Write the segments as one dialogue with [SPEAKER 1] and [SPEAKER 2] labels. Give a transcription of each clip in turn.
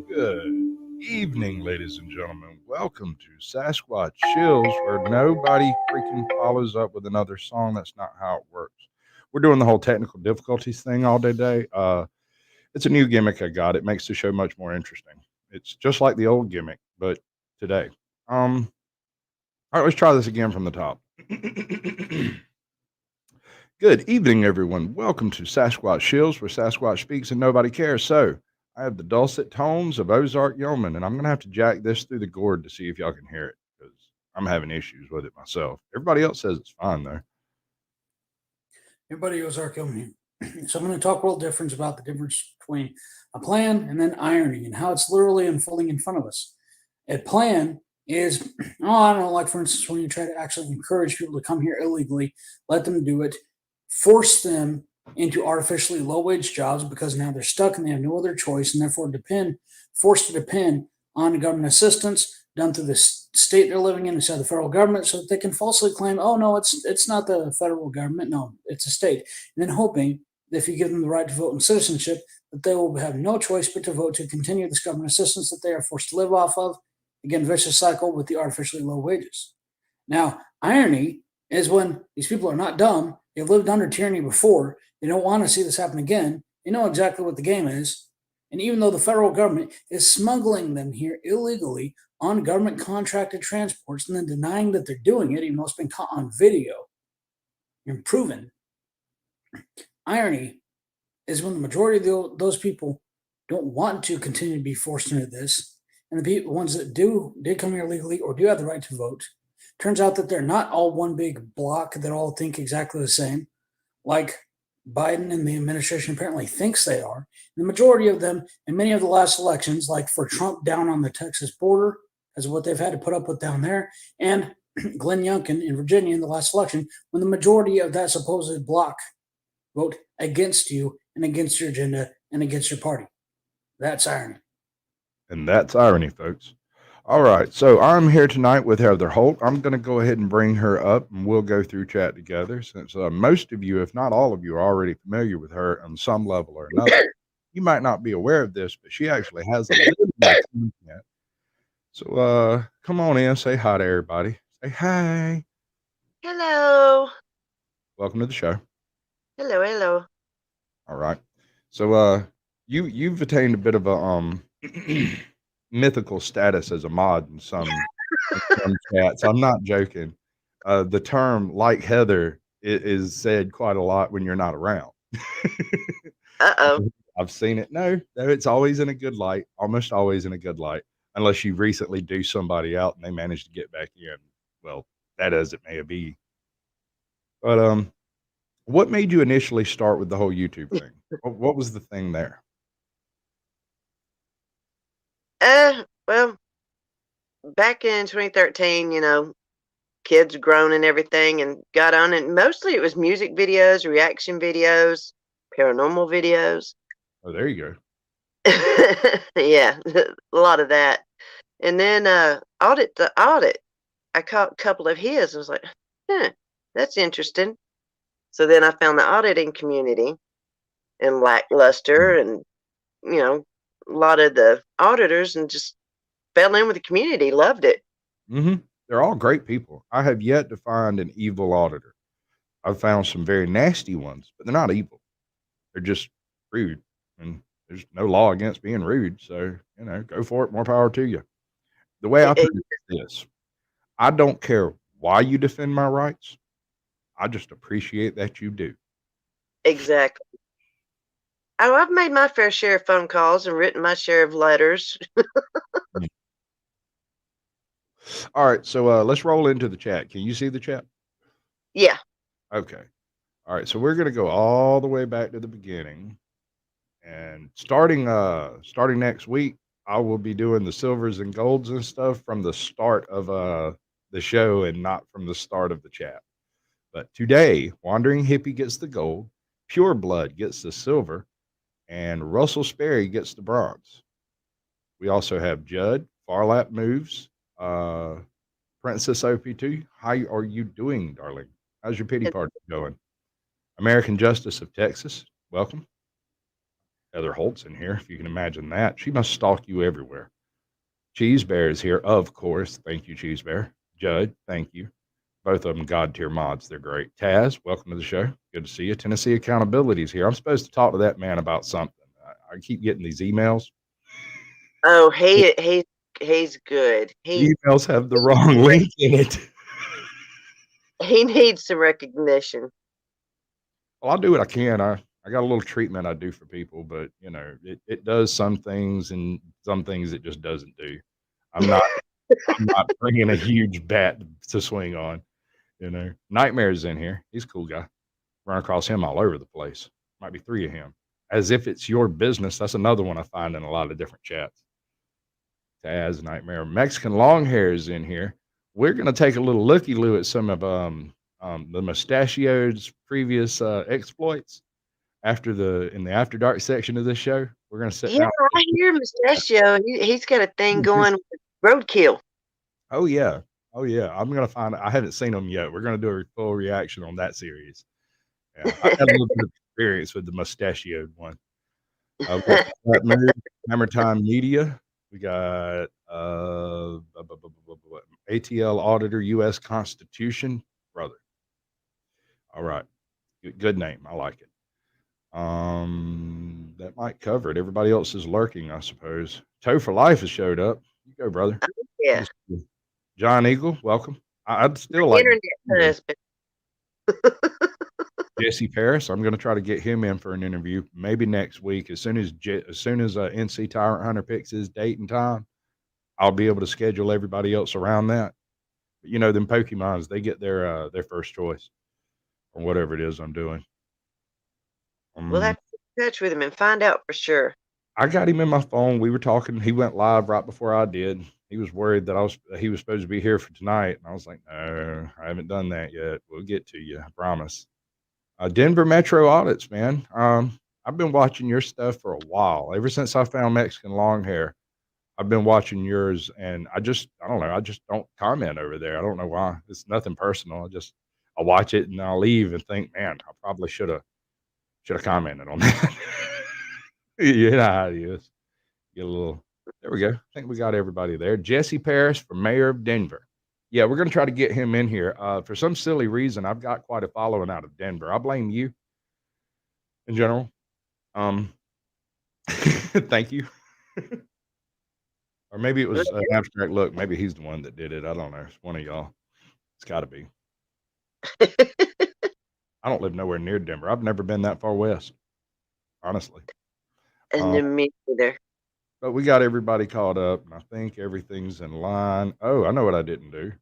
[SPEAKER 1] Good evening, ladies and gentlemen. Welcome to Sasquatch Shills, where nobody freaking follows up with another song. That's not how it works. We're doing the whole technical difficulties thing all day today. It's a new gimmick I got. It makes the show much more interesting. It's just like the old gimmick, but today. All right, let's try this again from the top. Good evening, everyone. Welcome to Sasquatch Shills, where Sasquatch speaks and nobody cares. So, I have the dulcet tones of Ozark Yeoman, and I'm going to have to jack this through the gourd to see if y'all can hear it because I'm having issues with it myself. Everybody else says it's fine, though.
[SPEAKER 2] Everybody owes our coming. So I'm going to talk a little difference about the difference between a plan and then irony and how it's literally unfolding in front of us. A plan is, I don't know, like for instance, when you try to actually encourage people to come here illegally, let them do it, force them into artificially low wage jobs because now they're stuck and they have no other choice and therefore forced to depend on government assistance done through the state they're living in instead of the federal government, so that they can falsely claim, oh no, it's not the federal government, no, it's a state, and then hoping that if you give them the right to vote and citizenship, that they will have no choice but to vote to continue this government assistance that they are forced to live off of. Again, vicious cycle with the artificially low wages. Now, irony is when these people are not dumb, they've lived under tyranny before, they don't want to see this happen again, they know exactly what the game is, and even though the federal government is smuggling them here illegally on government contracted transports and then denying that they're doing it, even though it's been caught on video and proven, irony is when the majority of those people don't want to continue to be forced into this, and the ones that did come here legally or do have the right to vote, turns out that they're not all one big block that all think exactly the same, like Biden and the administration apparently thinks they are. The majority of them in many of the last elections, like for Trump down on the Texas border, as what they've had to put up with down there, and Glenn Youngkin in Virginia in the last election, when the majority of that supposed bloc vote against you and against your agenda and against your party. That's irony.
[SPEAKER 1] And that's irony, folks. All right, so I'm here tonight with Heather Holt. I'm going to go ahead and bring her up, and we'll go through chat together since most of you, if not all of you, are already familiar with her on some level or another. You might not be aware of this, but she actually has a little bit of content. So come on in, say hi to everybody. Say hi.
[SPEAKER 3] Hello.
[SPEAKER 1] Welcome to the show.
[SPEAKER 3] Hello, hello.
[SPEAKER 1] All right. So you've attained a bit of a mythical status as a mod in some chats. I'm not joking. The term like Heather is said quite a lot when you're not around.
[SPEAKER 3] Uh-oh.
[SPEAKER 1] I've seen it. No, it's always in a good light, almost always in a good light, unless you recently do somebody out and they manage to get back in. Well, that as it may be. But what made you initially start with the whole YouTube thing? What was the thing there?
[SPEAKER 3] Well, back in 2013, kids grown and everything and got on it. Mostly it was music videos, reaction videos, paranormal videos.
[SPEAKER 1] Oh, there you go.
[SPEAKER 3] Yeah, a lot of that. And then the audit. I caught a couple of his. I was like, that's interesting. So then I found the auditing community and Lackluster and, a lot of the auditors and just fell in with the community, loved it.
[SPEAKER 1] Mm-hmm. They're all great people. I have yet to find an evil auditor. I've found some very nasty ones, but they're not evil. They're just rude. And there's no law against being rude. So, go for it. More power to you. The way I put it is this: I don't care why you defend my rights. I just appreciate that you do.
[SPEAKER 3] Exactly. Oh, I've made my fair share of phone calls and written my share of letters.
[SPEAKER 1] All right. So let's roll into the chat. Can you see the chat?
[SPEAKER 3] Yeah.
[SPEAKER 1] Okay. All right. So we're going to go all the way back to the beginning. And starting next week, I will be doing the silvers and golds and stuff from the start of the show and not from the start of the chat. But today, Wandering Hippie gets the gold, Pure Blood gets the silver, and Russell Sperry gets the bronze. We also have Judd, Farlap Moves, Princess OP2. How are you doing, darling? How's your pity party going? American Justice of Texas, welcome. Heather Holt's in here, if you can imagine that. She must stalk you everywhere. Cheese Bear is here, of course. Thank you, Cheese Bear. Judd, thank you. Both of them God tier mods. They're great. Taz, welcome to the show. Good to see you. Tennessee Accountability is here. I'm supposed to talk to that man about something. I keep getting these emails.
[SPEAKER 3] Oh, he's good.
[SPEAKER 1] The emails have the wrong link in it.
[SPEAKER 3] He needs some recognition.
[SPEAKER 1] Well, I'll do what I can. I got a little treatment I do for people, but you know, it does some things and some things it just doesn't do. I'm not bringing a huge bat to swing on. You know, Nightmare's in here. He's a cool guy. Run across him all over the place. Might be 3 of him. As if it's your business. That's another one I find in a lot of different chats. Taz, Nightmare, Mexican Longhair is in here. We're gonna take a little looky-loo at some of the Mustachio's previous exploits in the After Dark section of this show. We're gonna sit down.
[SPEAKER 3] I hear Mustachio. He's got a thing going with roadkill.
[SPEAKER 1] Oh yeah. I'm gonna find. I haven't seen them yet. We're gonna do a full reaction on that series. Yeah, I had a little bit of experience with the mustachioed one. Hammer Time Media. We got ATL Auditor, U.S. Constitution, brother. All right, good name. I like it. That might cover it. Everybody else is lurking, I suppose. Toe for Life has showed up. You go, brother.
[SPEAKER 3] Yeah.
[SPEAKER 1] John Eagle, welcome. I'd still like
[SPEAKER 3] internet husband.
[SPEAKER 1] Jesse Paris. I'm going to try to get him in for an interview maybe next week. As soon as NC Tyrant Hunter picks his date and time, I'll be able to schedule everybody else around that. But you know, them Pokemons, they get their first choice or whatever it is I'm doing.
[SPEAKER 3] We'll have to get in touch with him and find out for sure.
[SPEAKER 1] I got him in my phone. We were talking. He went live right before I did. He was worried that he was supposed to be here for tonight. And I was like, no, I haven't done that yet. We'll get to you. I promise. Denver Metro Audits, man. I've been watching your stuff for a while. Ever since I found Mexican Longhair, I've been watching yours, and I don't know. I just don't comment over there. I don't know why. It's nothing personal. I watch it and I'll leave and think, man, I probably should have commented on that. You know how it is. Get a little. There we go. I think we got everybody there. Jesse Paris for mayor of Denver. Yeah, we're going to try to get him in here. For some silly reason, I've got quite a following out of Denver. I blame you in general. Thank you. Or maybe it was an abstract look. Maybe he's the one that did it. I don't know. It's one of y'all. It's got to be. I don't live nowhere near Denver. I've never been that far west, honestly.
[SPEAKER 3] And me either.
[SPEAKER 1] But we got everybody caught up, and I think everything's in line. Oh, I know what I didn't do.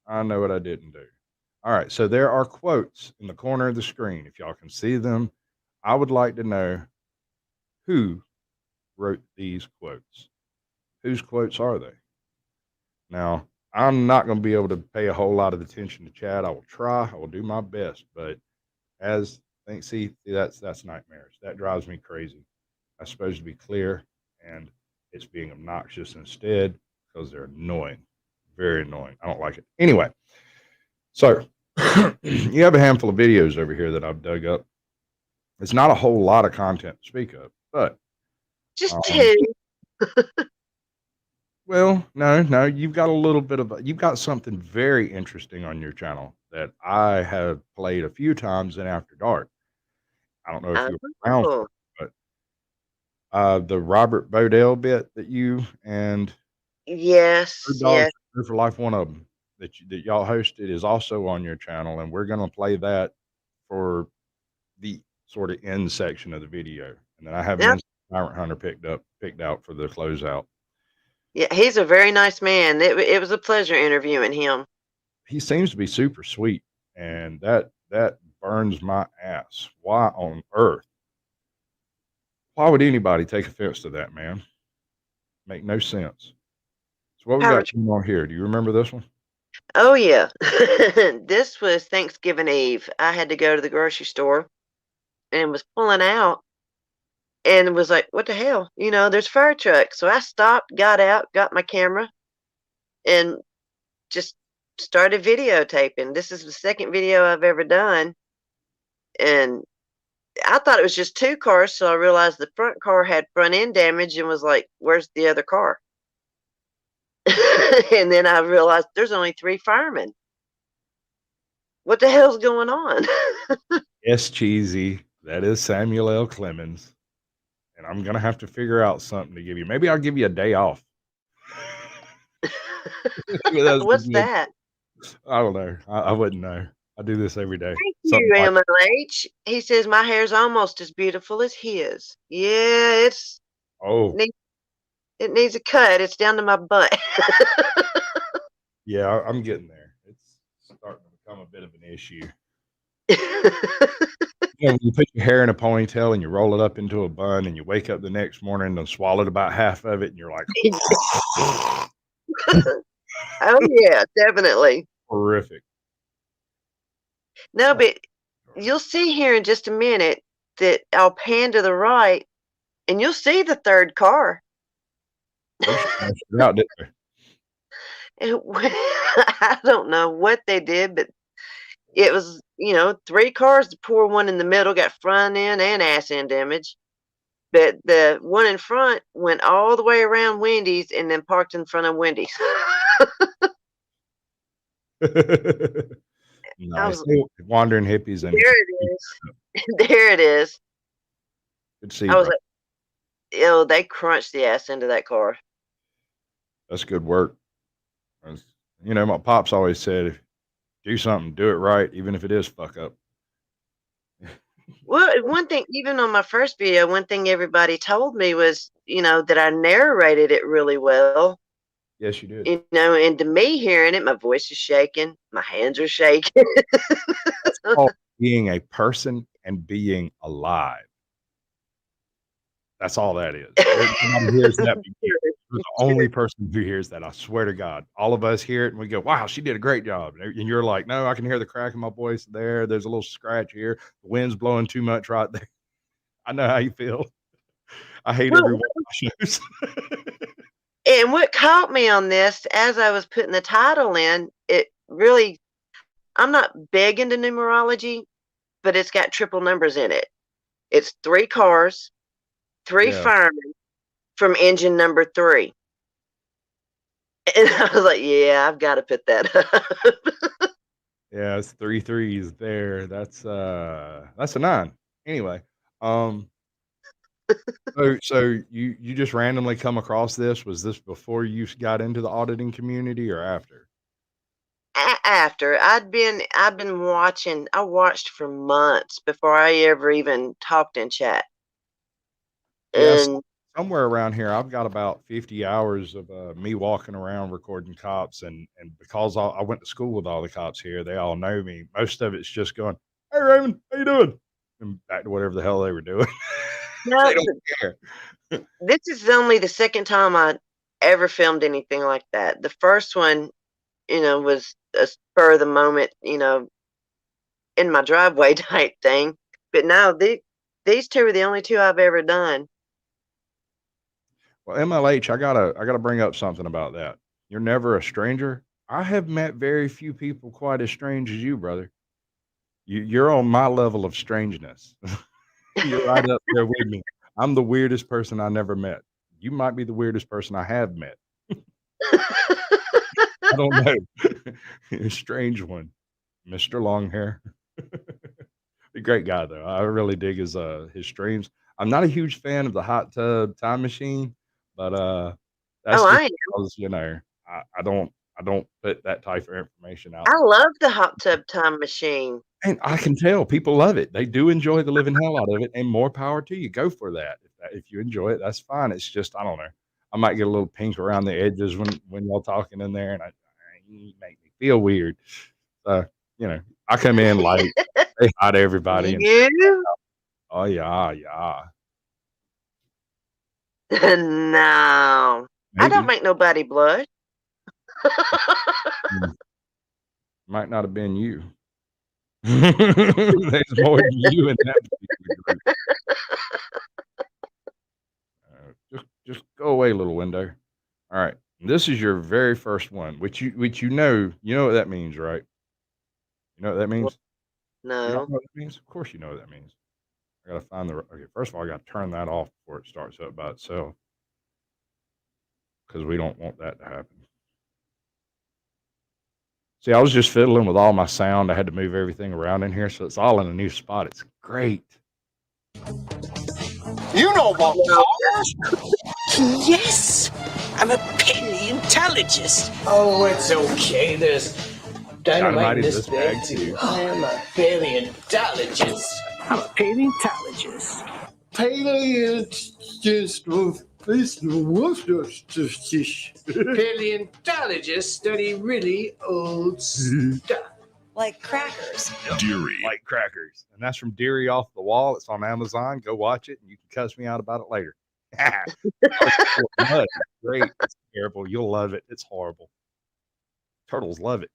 [SPEAKER 1] All right, so there are quotes in the corner of the screen. If y'all can see them, I would like to know who wrote these quotes. Whose quotes are they? Now, I'm not going to be able to pay a whole lot of attention to chat. I will try. I will do my best. But see, that's nightmares. That drives me crazy. I'm supposed to be clear, and it's being obnoxious instead because they're annoying. Very annoying. I don't like it. Anyway, so you have a handful of videos over here that I've dug up. It's not a whole lot of content to speak of, but
[SPEAKER 3] just two.
[SPEAKER 1] Well, no, you've got something very interesting on your channel that I have played a few times in After Dark. I don't know if you were around for it, but the Robert Bodells bit that you and
[SPEAKER 3] yes,
[SPEAKER 1] for Life, one of them that y'all hosted is also on your channel, and we're going to play that for the sort of end section of the video, and then I have an Tyrant Hunter picked out for the closeout.
[SPEAKER 3] Yeah, he's a very nice man. It was a pleasure interviewing him.
[SPEAKER 1] He seems to be super sweet, and that burns my ass. Why on earth? Why would anybody take offense to that, man? Make no sense. So what we got on here? Do you remember this one?
[SPEAKER 3] Oh yeah. This was Thanksgiving Eve. I had to go to the grocery store and was pulling out and was like, what the hell? You know, there's fire trucks. So I stopped, got out, got my camera, and just started videotaping. This is the second video I've ever done. And I thought it was just 2 cars, so I realized the front car had front end damage and was like, "Where's the other car?" And then I realized there's only 3 firemen. What the hell's going on?
[SPEAKER 1] Yes, cheesy. That is Samuel L. Clemens. And I'm gonna have to figure out something to give you. Maybe I'll give you a day off. Maybe that's
[SPEAKER 3] What's
[SPEAKER 1] good.
[SPEAKER 3] that?
[SPEAKER 1] I don't know. I wouldn't know. I do this every day.
[SPEAKER 3] Thank
[SPEAKER 1] Something
[SPEAKER 3] you,
[SPEAKER 1] like
[SPEAKER 3] MLH. He says my hair's almost as beautiful as his. Yeah,
[SPEAKER 1] oh
[SPEAKER 3] it needs a cut. It's down to my butt.
[SPEAKER 1] yeah, I'm getting there. It's starting to become a bit of an issue. You know, when you put your hair in a ponytail and you roll it up into a bun and you wake up the next morning and swallowed about half of it and you're like
[SPEAKER 3] Oh yeah, definitely.
[SPEAKER 1] horrific.
[SPEAKER 3] No, but you'll see here in just a minute that I'll pan to the right and you'll see the 3rd car.
[SPEAKER 1] They smashed it out, didn't they?
[SPEAKER 3] I don't know what they did, but it was, 3 cars. The poor one in the middle got front end and ass end damage. But the one in front went all the way around Wendy's and then parked in front of Wendy's.
[SPEAKER 1] Nice. Wandering hippies and
[SPEAKER 3] There it is. There it is.
[SPEAKER 1] good to see
[SPEAKER 3] I
[SPEAKER 1] you,
[SPEAKER 3] was
[SPEAKER 1] bro.
[SPEAKER 3] like, ew, they crunched the ass into that car.
[SPEAKER 1] That's good work. You know, my pops always said, if you do something, do it right, even if it is fuck up.
[SPEAKER 3] Well, one thing, even on my first video, one thing everybody told me was, that I narrated it really well.
[SPEAKER 1] Yes, you did.
[SPEAKER 3] And to me hearing it, my voice is shaking, my hands are shaking.
[SPEAKER 1] That's called being a person and being alive. That's all that is. Nobody hears that but you. You're the only person who hears that, I swear to God. All of us hear it and we go, wow, she did a great job. And you're like, no, I can hear the crack in my voice there. There's a little scratch here. The wind's blowing too much right there. I know how you feel. I hate every one of my shows.
[SPEAKER 3] And what caught me on this, as I was putting the title in, it really, I'm not big into numerology, but it's got triple numbers in it. It's 3 cars, 3
[SPEAKER 1] Yeah.
[SPEAKER 3] firemen from engine number 3. And I was like, yeah, I've got to put that up.
[SPEAKER 1] Yeah, it's 3 threes there. That's a 9. Anyway, so you just randomly come across this? Was this before you got into the auditing community or after?
[SPEAKER 3] After I've been watching, I watched for months before I ever even talked in chat.
[SPEAKER 1] Yes,
[SPEAKER 3] And
[SPEAKER 1] somewhere around here, I've got about 50 hours of me walking around recording cops, and because I went to school with all the cops here, they all know me. Most of it's just going, "Hey, Raymond, how you doing?" And back to whatever the hell they were doing.
[SPEAKER 3] no,
[SPEAKER 1] They don't care.
[SPEAKER 3] this is only the second time I ever filmed anything like that. The first one, was a spur of the moment, in my driveway type thing. But now these 2 are the only 2 I've ever done.
[SPEAKER 1] Well, MLH, I gotta bring up something about that. You're never a stranger. I have met very few people quite as strange as you, brother. You're on my level of strangeness. You're right up there with me. I'm the weirdest person I never met. You might be the weirdest person I have met. I don't know. Strange one, Mr. Longhair. A great guy though. I really dig his streams. I'm not a huge fan of the hot tub time machine, but that's
[SPEAKER 3] Oh,
[SPEAKER 1] just
[SPEAKER 3] I am.
[SPEAKER 1] because I don't put that type of information out
[SPEAKER 3] I
[SPEAKER 1] there.
[SPEAKER 3] love the hot tub time machine.
[SPEAKER 1] And I can tell people love it. They do enjoy the living hell out of it, and more power to you. Go for that. If you enjoy it, that's fine. It's just I don't know. I might get a little pink around the edges when y'all talking in there, and you make me feel weird. So I come in light, say hi to everybody, and
[SPEAKER 3] You?
[SPEAKER 1] oh yeah, yeah,
[SPEAKER 3] No. I don't
[SPEAKER 1] maybe
[SPEAKER 3] make nobody blush.
[SPEAKER 1] might not have been you. There's more than you in that particular group. Just go away, little window. All right. This is your very first one, which you know what that means, right? You know what that means? You don't
[SPEAKER 3] No.
[SPEAKER 1] know what that means? Of course you know what that means. I gotta find the. Okay, first of all, I gotta turn that off before it starts up by itself because we don't want that to happen. See, I was just fiddling with all my sound. I had to move everything around in here, so it's all in a new spot. It's great.
[SPEAKER 4] You know about
[SPEAKER 3] No.
[SPEAKER 4] powers?
[SPEAKER 5] Yes, I'm a paleontologist.
[SPEAKER 6] Oh, it's okay. There's dynamite in this
[SPEAKER 1] bag
[SPEAKER 6] bag
[SPEAKER 1] too.
[SPEAKER 6] too. I am a paleontologist.
[SPEAKER 5] I'm a paleontologist.
[SPEAKER 6] Paleontologist. Paleontologists study really old stuff.
[SPEAKER 7] Like crackers.
[SPEAKER 1] Deary. Like crackers. And that's from Deary Off the Wall. It's on Amazon. Go watch it and you can cuss me out about it later. It's great. It's terrible. You'll love it. It's horrible. Turtles love it.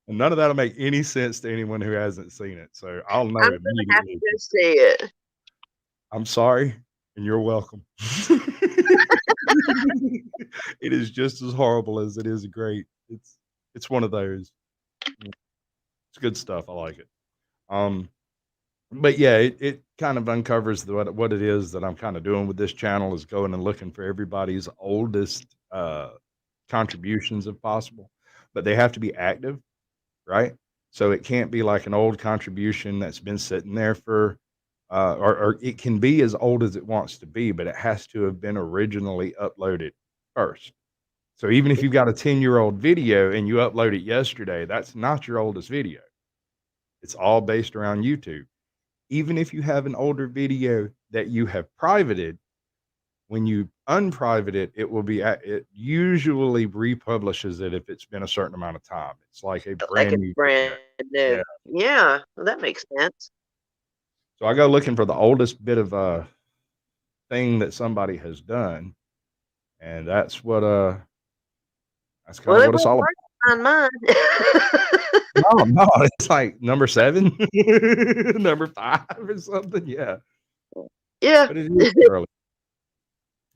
[SPEAKER 1] And none of that'll make any sense to anyone who hasn't seen it. So I'll know
[SPEAKER 3] I'm gonna have
[SPEAKER 1] immediately.
[SPEAKER 3] to see it.
[SPEAKER 1] I'm sorry, and you're welcome. It is just as horrible as it is great. It's one of those. It's good stuff. I like it. But yeah, it kind of uncovers what it is that I'm kind of doing with this channel is going and looking for everybody's oldest contributions if possible, but they have to be active, right? So it can't be like an old contribution that's been sitting there for, or it can be as old as it wants to be, but it has to have been originally uploaded first. So even if you've got a 10-year-old video and you upload it yesterday, that's not your oldest video. It's all based around YouTube. Even if you have an older video that you have privated, when you unprivate it, it usually republishes it if it's been a certain amount of time. It's like a brand new video.
[SPEAKER 3] Yeah, well, that makes sense.
[SPEAKER 1] So I go looking for the oldest bit of thing that somebody has done, and that's what that's kind of what it's all about.
[SPEAKER 3] On mine.
[SPEAKER 1] No, it's like number 7, number 5 or something. Yeah. But it is early.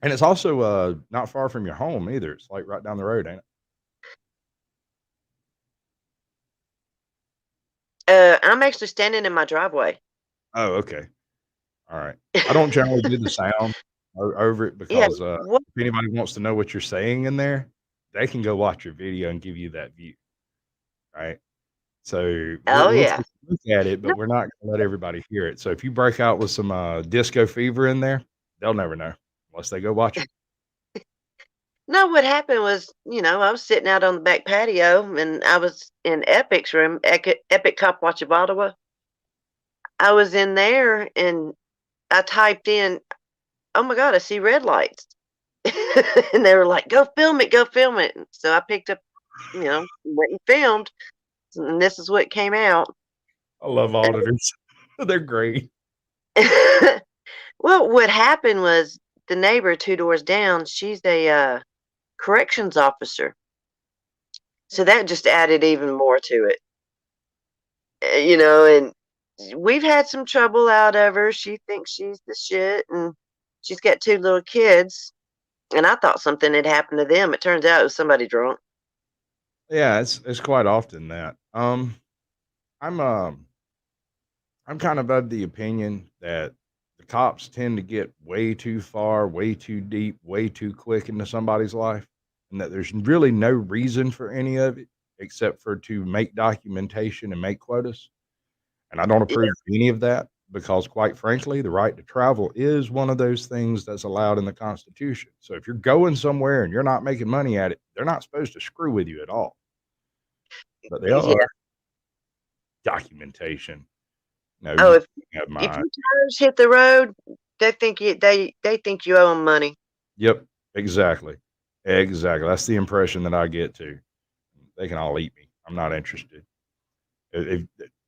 [SPEAKER 1] And it's also not far from your home either. It's like right down the road, ain't
[SPEAKER 3] it? I'm actually standing in my driveway.
[SPEAKER 1] Oh, okay. All right. I don't generally do the sound over it because if anybody wants to know what you're saying in there, they can go watch your video and give you that view. Right. So we'll look at it, but we're not going to let everybody hear it. So if you break out with some disco fever in there, they'll never know unless they go watch it.
[SPEAKER 3] No, what happened was, I was sitting out on the back patio and I was in Epic's room, Epic Cop Watch of Ottawa. I was in there and I typed in, "Oh my God, I see red lights." And they were like, "Go film it, go film it." So I picked up, went and filmed. And this is what came out.
[SPEAKER 1] I love auditors. They're great.
[SPEAKER 3] Well, what happened was the neighbor 2 doors down, she's a corrections officer. So that just added even more to it. And we've had some trouble out of her. She thinks she's the shit, and she's got 2 little kids. And I thought something had happened to them. It turns out it was somebody drunk.
[SPEAKER 1] Yeah, it's quite often that. I'm kind of of the opinion that the cops tend to get way too far, way too deep, way too quick into somebody's life, and that there's really no reason for any of it except for to make documentation and make quotas. And I don't approve of any of that because, quite frankly, the right to travel is one of those things that's allowed in the Constitution. So if you're going somewhere and you're not making money at it, they're not supposed to screw with you at all. But they are. Documentation. No,
[SPEAKER 3] if your tires hit the road, they think you owe them money.
[SPEAKER 1] Yep, exactly. That's the impression that I get too. They can all eat me. I'm not interested.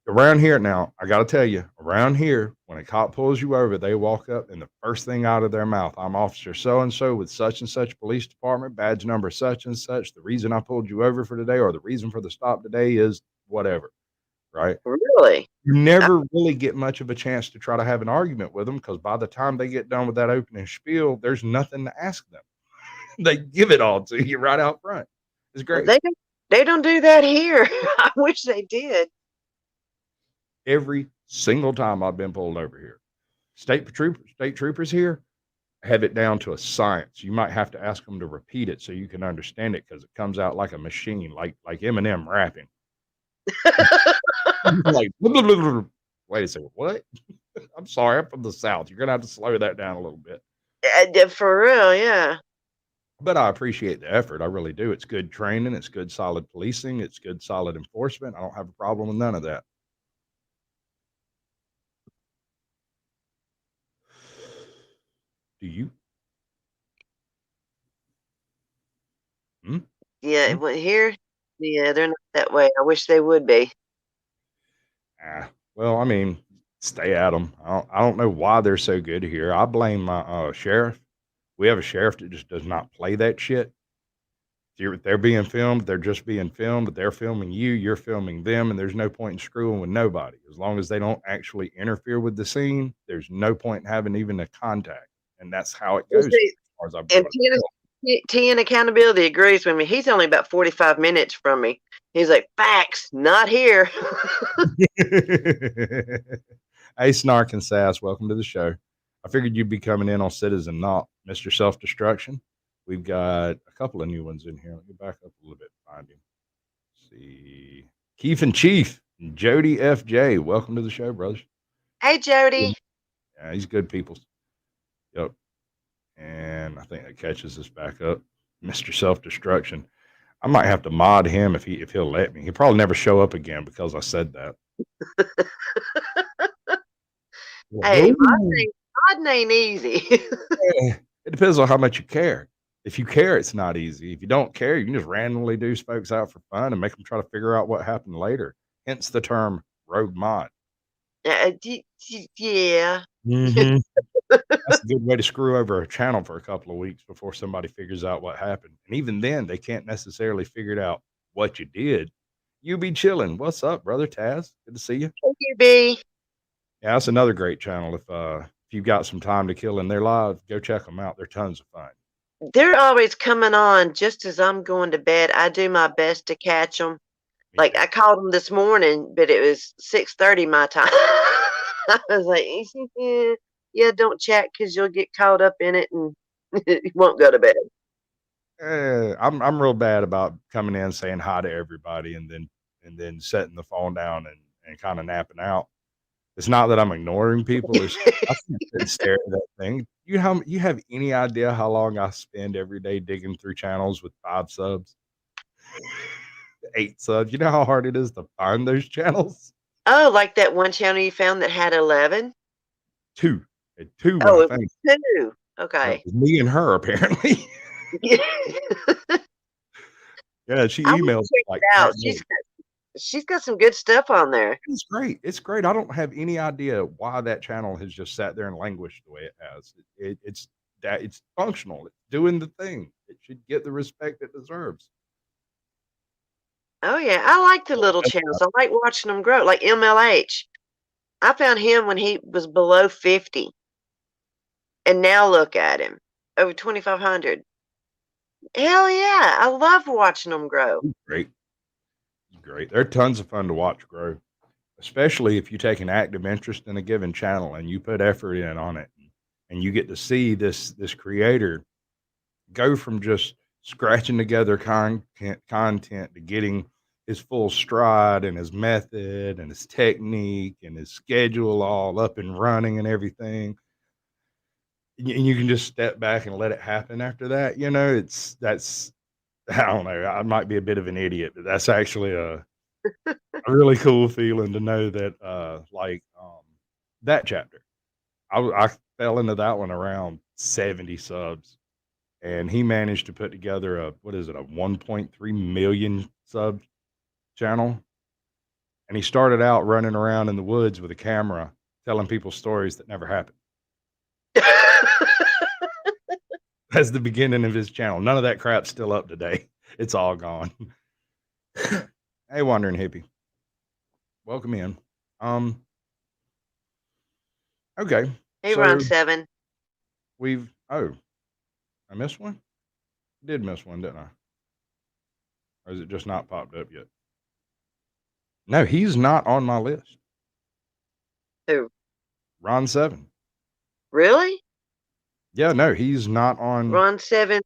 [SPEAKER 1] Around here now, I got to tell you, around here, when a cop pulls you over, they walk up and the first thing out of their mouth, "I'm Officer so-and-so with such and such police department, badge number such and such. The reason I pulled you over for today or the reason for the stop today is whatever." Right?
[SPEAKER 3] Really?
[SPEAKER 1] You never really get much of a chance to try to have an argument with them because by the time they get done with that opening spiel, there's nothing to ask them. They give it all to you right out front. It's great.
[SPEAKER 3] They don't do that here. I wish they did.
[SPEAKER 1] every single time I've been pulled over here. State troopers here have it down to a science. You might have to ask them to repeat it so you can understand it because it comes out like a machine, like Eminem rapping. Like, wait a second, what? I'm sorry, I'm from the South. You're gonna have to slow that down a little bit.
[SPEAKER 3] For real, yeah.
[SPEAKER 1] But I appreciate the effort. I really do. It's good training. It's good, solid policing. It's good, solid enforcement. I don't have a problem with none of that. Do you?
[SPEAKER 3] Yeah, well, here, yeah, they're not that way. I wish they would be.
[SPEAKER 1] Well, I mean, stay at them. I don't know why they're so good here. I blame my sheriff. We have a sheriff that just does not play that shit. They're being filmed. They're just being filmed. They're filming you. You're filming them, and there's no point in screwing with nobody. As long as they don't actually interfere with the scene, there's no point in having even a contact. And that's how it
[SPEAKER 3] You
[SPEAKER 1] goes.
[SPEAKER 3] see,
[SPEAKER 1] As far as I've
[SPEAKER 3] and
[SPEAKER 1] been
[SPEAKER 3] TN Accountability agrees with me. He's only about 45 minutes from me. He's like, facts, not here.
[SPEAKER 1] Hey, Snark and Sass, welcome to the show. I figured you'd be coming in on Citizen, not Mr. Self-Destruction. We've got a couple of new ones in here. Let me back up a little bit. Find him. See. Keith and Chief, Jody FJ. Welcome to the show, brothers.
[SPEAKER 3] Hey, Jody.
[SPEAKER 1] Yeah, he's good people. Yep. And I think that catches us back up. Mr. Self-Destruction. I might have to mod him if he'll let me. He'll probably never show up again because I said that.
[SPEAKER 3] Hey, modding ain't easy.
[SPEAKER 1] It depends on how much you care. If you care, it's not easy. If you don't care, you can just randomly do folks out for fun and make them try to figure out what happened later. Hence the term rogue mod.
[SPEAKER 3] Yeah.
[SPEAKER 1] Mm-hmm. That's a good way to screw over a channel for a couple of weeks before somebody figures out what happened. And even then, they can't necessarily figure out what you did. You be chilling. What's up, brother Taz? Good to see you.
[SPEAKER 3] Hey, you be.
[SPEAKER 1] Yeah, that's another great channel. If you've got some time to kill in their live, go check them out. They're tons of fun.
[SPEAKER 3] They're always coming on just as I'm going to bed. I do my best to catch them. Like I called them this morning, but it was 6:30 my time. I was like, yeah, don't chat because you'll get caught up in it and you won't go to bed.
[SPEAKER 1] I'm real bad about coming in saying hi to everybody and then setting the phone down and kind of napping out. It's not that I'm ignoring people. It's I can't sit and stare at that thing. You have any idea how long I spend every day digging through channels with 5 subs, 8 subs? You know how hard it is to find those channels?
[SPEAKER 3] Oh, like that one channel you found that had 11?
[SPEAKER 1] 2. At 2
[SPEAKER 3] Oh,
[SPEAKER 1] when I
[SPEAKER 3] it
[SPEAKER 1] found
[SPEAKER 3] was
[SPEAKER 1] it.
[SPEAKER 3] 2. Okay.
[SPEAKER 1] It was me and her apparently. Yeah, she
[SPEAKER 3] I want
[SPEAKER 1] emailed
[SPEAKER 3] to check
[SPEAKER 1] like
[SPEAKER 3] it out.
[SPEAKER 1] that
[SPEAKER 3] She's got some good stuff on there.
[SPEAKER 1] It's great. It's great. I don't have any idea why that channel has just sat there and languished the way it has. It's functional. It's doing the thing. It should get the respect it deserves.
[SPEAKER 3] Oh yeah, I like the little channels. I like watching them grow. Like MLH. I found him when he was below 50. And now look at him. Over 2,500. Hell yeah. I love watching them grow.
[SPEAKER 1] Great. Great. They're tons of fun to watch grow, especially if you take an active interest in a given channel and you put effort in on it and you get to see this creator go from just scratching together content to getting his full stride and his method and his technique and his schedule all up and running and everything. And you can just step back and let it happen after that. You know, that's I don't know. I might be a bit of an idiot, but that's actually a really cool feeling to know that, that chapter. I fell into that one around 70 subs, and he managed to put together a 1.3 million sub channel. And he started out running around in the woods with a camera, telling people stories that never happened. That's the beginning of his channel. None of that crap's still up today. It's all gone. Hey, Wandering Hippie. Welcome in. Okay.
[SPEAKER 3] Hey,
[SPEAKER 1] so
[SPEAKER 3] Ron 7.
[SPEAKER 1] I missed one? I did miss one, didn't I? Or is it just not popped up yet? No, he's not on my list.
[SPEAKER 3] Who?
[SPEAKER 1] Ron Seven.
[SPEAKER 3] Really?
[SPEAKER 1] Yeah, no, he's not on
[SPEAKER 3] Ron 7?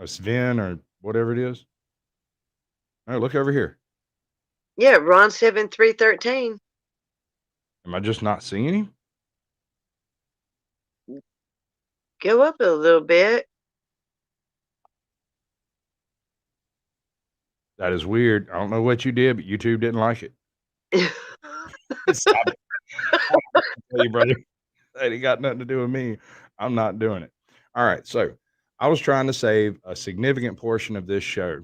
[SPEAKER 1] a Sven or whatever it is. No, look over here.
[SPEAKER 3] Yeah, Ron 7313.
[SPEAKER 1] Am I just not seeing him?
[SPEAKER 3] Go up a little bit.
[SPEAKER 1] That is weird. I don't know what you did, but YouTube didn't like it. Stop it. I tell you, brother. That ain't got nothing to do with me. I'm not doing it. All right. So I was trying to save a significant portion of this show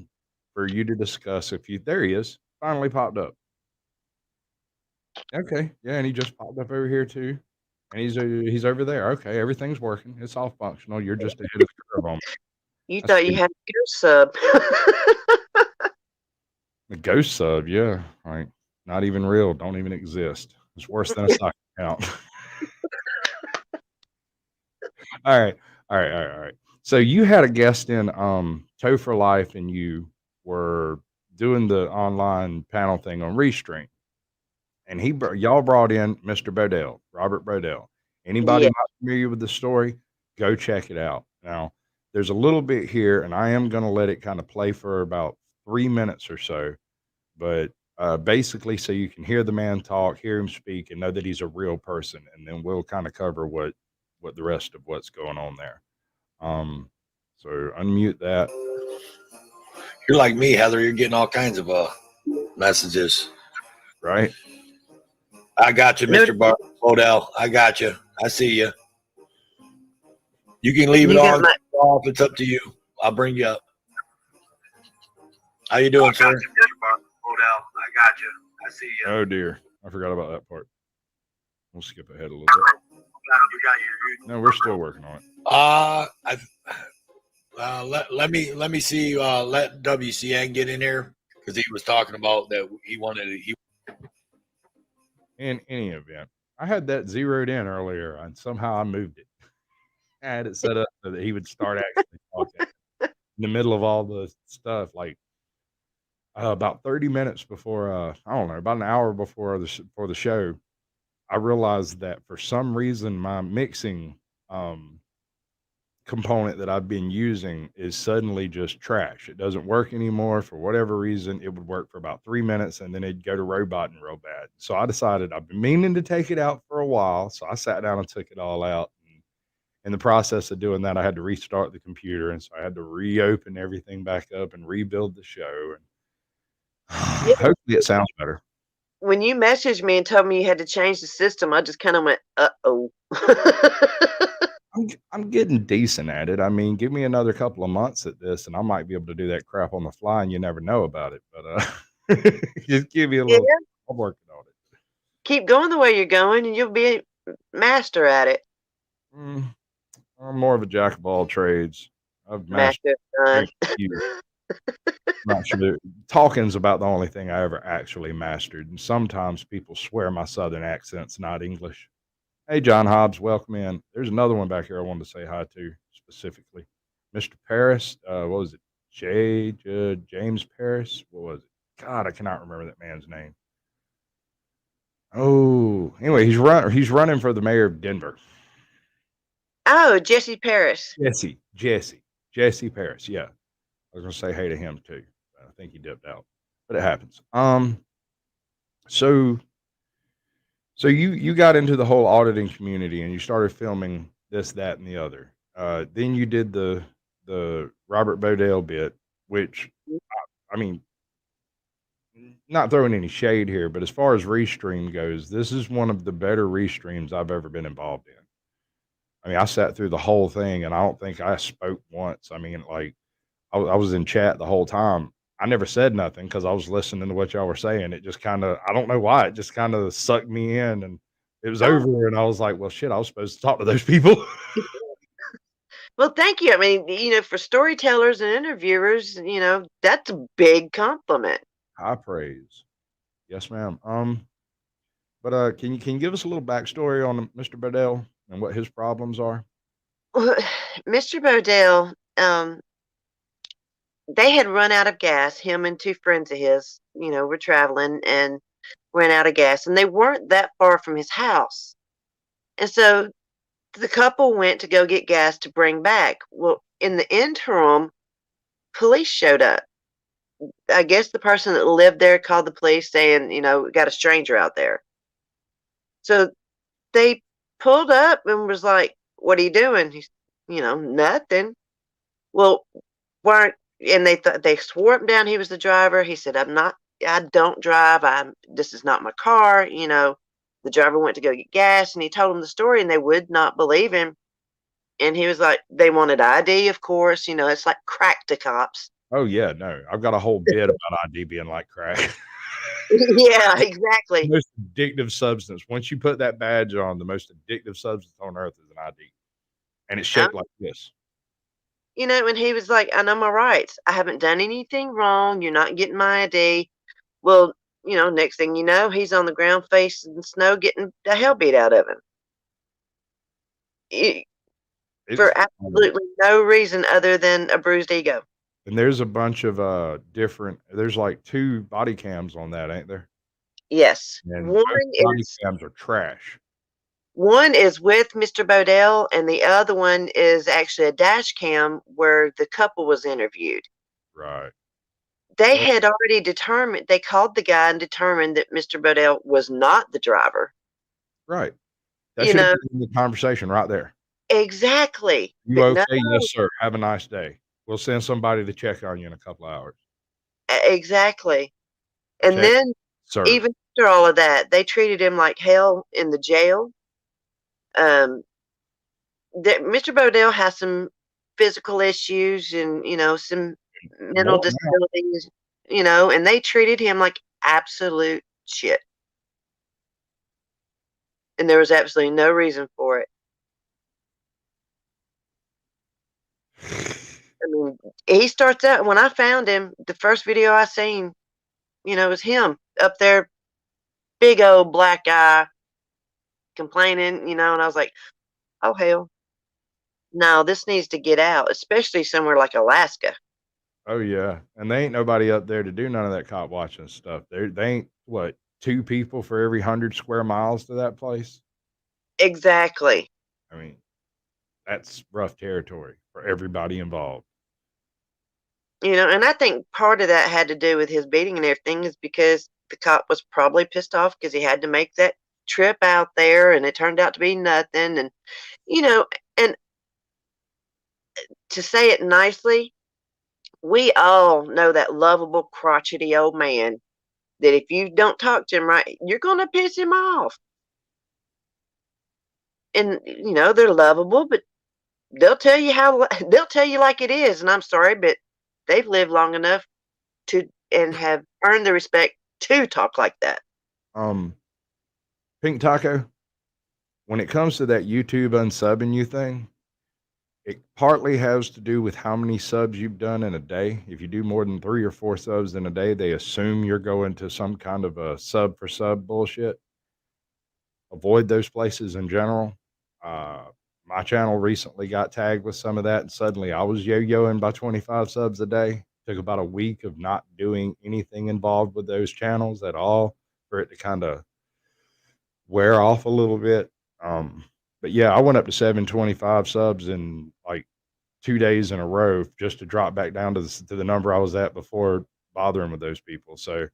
[SPEAKER 1] for you to discuss. There he is. Finally popped up. Okay. Yeah. And he just popped up over here too. And he's over there. Okay. Everything's working. It's all functional. You're just ahead of the curve on me.
[SPEAKER 3] You
[SPEAKER 1] That's
[SPEAKER 3] thought you
[SPEAKER 1] good.
[SPEAKER 3] had a ghost sub.
[SPEAKER 1] The ghost sub. Yeah. Like not even real. Don't even exist. It's worse than a sock account. All right. All right. So you had a guest in Toe for Life and you were doing the online panel thing on Restream. And y'all brought in Mr. Bodell, Robert Bodell. Anybody
[SPEAKER 3] Yeah.
[SPEAKER 1] not familiar with the story, go check it out. Now, there's a little bit here, and I am going to let it kind of play for about 3 minutes or so. But basically, so you can hear the man talk, hear him speak, and know that he's a real person. And then we'll kind of cover what the rest of what's going on there. So unmute that.
[SPEAKER 7] You're like me, Heather. You're getting all kinds of messages.
[SPEAKER 1] Right?
[SPEAKER 7] I got you, Mr. Bodell. I got you. I see you. You can leave it on off. It's up to you. I'll bring you up. How you doing, sir? Mr. Bodell. I got you. I see you.
[SPEAKER 1] Oh dear, I forgot about that part. We'll skip ahead a little bit. No, we're still working on it.
[SPEAKER 7] Let me see. Let WCN get in here because he was talking about that he wanted.
[SPEAKER 1] In any event, I had that zeroed in earlier, and somehow I moved it. I had it set up so that he would start actually talking in the middle of all the stuff. Like about 30 minutes before, I don't know, about an hour before the show, I realized that for some reason my mixing component that I've been using is suddenly just trash. It doesn't work anymore for whatever reason. It would work for about 3 minutes and then it'd go to roboting real bad. So I decided I've been meaning to take it out for a while. So I sat down and took it all out. And in the process of doing that, I had to restart the computer. And so I had to reopen everything back up and rebuild the show. And hopefully it sounds better.
[SPEAKER 3] When you messaged me and told me you had to change the system, I just kind of went, uh-oh.
[SPEAKER 1] I'm getting decent at it. I mean, give me another couple of months at this, and I might be able to do that crap on the fly, and you never know about it. But just give me a little. I'm working on it.
[SPEAKER 3] Keep going the way you're going, and you'll be a master at it.
[SPEAKER 1] I'm more of a jack of all trades. I've
[SPEAKER 3] mastered.
[SPEAKER 1] Not sure. Talking's about the only thing I ever actually mastered, and sometimes people swear my Southern accent's not English. Hey, John Hobbs, welcome in. There's another one back here I wanted to say hi to specifically. Mr. Paris, what was it? James Paris? What was it? God, I cannot remember that man's name. Oh, anyway, he's running for the mayor of Denver.
[SPEAKER 3] Oh, Jesse Paris.
[SPEAKER 1] Jesse Paris, yeah. I was going to say hey to him too. I think he dipped out, but it happens. So you got into the whole auditing community and you started filming this, that, and the other. Then you did the Robert Bodell bit, which I mean, not throwing any shade here, but as far as Restream goes, this is one of the better Restreams I've ever been involved in. I mean, I sat through the whole thing and I don't think I spoke once. I mean, like I was in chat the whole time. I never said nothing because I was listening to what y'all were saying. It just kind of, I don't know why, it just kind of sucked me in and it was over. And I was like, well, shit, I was supposed to talk to those people.
[SPEAKER 3] Well, thank you. I mean, for storytellers and interviewers, that's a big compliment.
[SPEAKER 1] High praise. Yes, ma'am. But can you give us a little backstory on Mr. Bodell and what his problems are?
[SPEAKER 3] Mr. Bodell, they had run out of gas. Him and two friends of his, were traveling, and ran out of gas, and they weren't that far from his house. And so the couple went to go get gas to bring back. Well, in the interim, police showed up. I guess the person that lived there called the police saying, got a stranger out there. So they pulled up and was like, "What are you doing?" He's, nothing. Well, weren't and they swore him down he was the driver. He said, I don't drive. This is not my car. The driver went to go get gas, and he told them the story, and they would not believe him. And he was like, they wanted ID, of course. It's like crack to cops.
[SPEAKER 1] Oh yeah, no, I've got a whole bit about ID being like crack.
[SPEAKER 3] Yeah, exactly.
[SPEAKER 1] Most addictive substance. Once you put that badge on, the most addictive substance on earth is an ID, and it's shaped like this.
[SPEAKER 3] And he was like, I know my rights. I haven't done anything wrong. You're not getting my ID. Well, next thing you know, he's on the ground facing snow, getting the hell beat out of him. For absolutely no reason other than a bruised ego.
[SPEAKER 1] And there's a bunch of there's like 2 body cams on that, ain't there?
[SPEAKER 3] Yes.
[SPEAKER 1] And body cams are trash.
[SPEAKER 3] One is with Mr. Bodell, and the other one is actually a dash cam where the couple was interviewed.
[SPEAKER 1] Right.
[SPEAKER 3] They had already determined, they called the guy and determined that Mr. Bodell was not the driver.
[SPEAKER 1] Right. That should have been the conversation right there.
[SPEAKER 3] Exactly.
[SPEAKER 1] You okay? No. Yes, sir. Have a nice day. We'll send somebody to check on you in a couple of hours.
[SPEAKER 3] Exactly. And then, even after all of that, they treated him like hell in the jail. Mr. Bodell has some physical issues and, some mental disabilities, and they treated him like absolute shit. And there was absolutely no reason for it. I mean, he starts out, when I found him, the first video I seen, was him up there, big old black guy, complaining, and I was like, oh, hell. No, this needs to get out, especially somewhere like Alaska.
[SPEAKER 1] Oh, yeah. And they ain't nobody up there to do none of that cop watching stuff. They ain't, 2 people for every 100 square miles to that place?
[SPEAKER 3] Exactly.
[SPEAKER 1] I mean, that's rough territory for everybody involved.
[SPEAKER 3] And I think part of that had to do with his beating and everything is because the cop was probably pissed off because he had to make that trip out there and it turned out to be nothing. And, and to say it nicely, we all know that lovable, crotchety old man that if you don't talk to him right, you're going to piss him off. And, they're lovable, but they'll tell you like it is. And I'm sorry, but they've lived long enough and have earned the respect to talk like that.
[SPEAKER 1] Pink Taco, when it comes to that YouTube unsubbing you thing, it partly has to do with how many subs you've done in a day. If you do more than 3 or 4 subs in a day, they assume you're going to some kind of a sub for sub bullshit. Avoid those places in general. My channel recently got tagged with some of that, and suddenly I was yo-yoing by 25 subs a day. Took about a week of not doing anything involved with those channels at all for it to kind of wear off a little bit. But yeah, I went up to 725 subs in like 2 days in a row just to drop back down to the number I was at before bothering with those people. So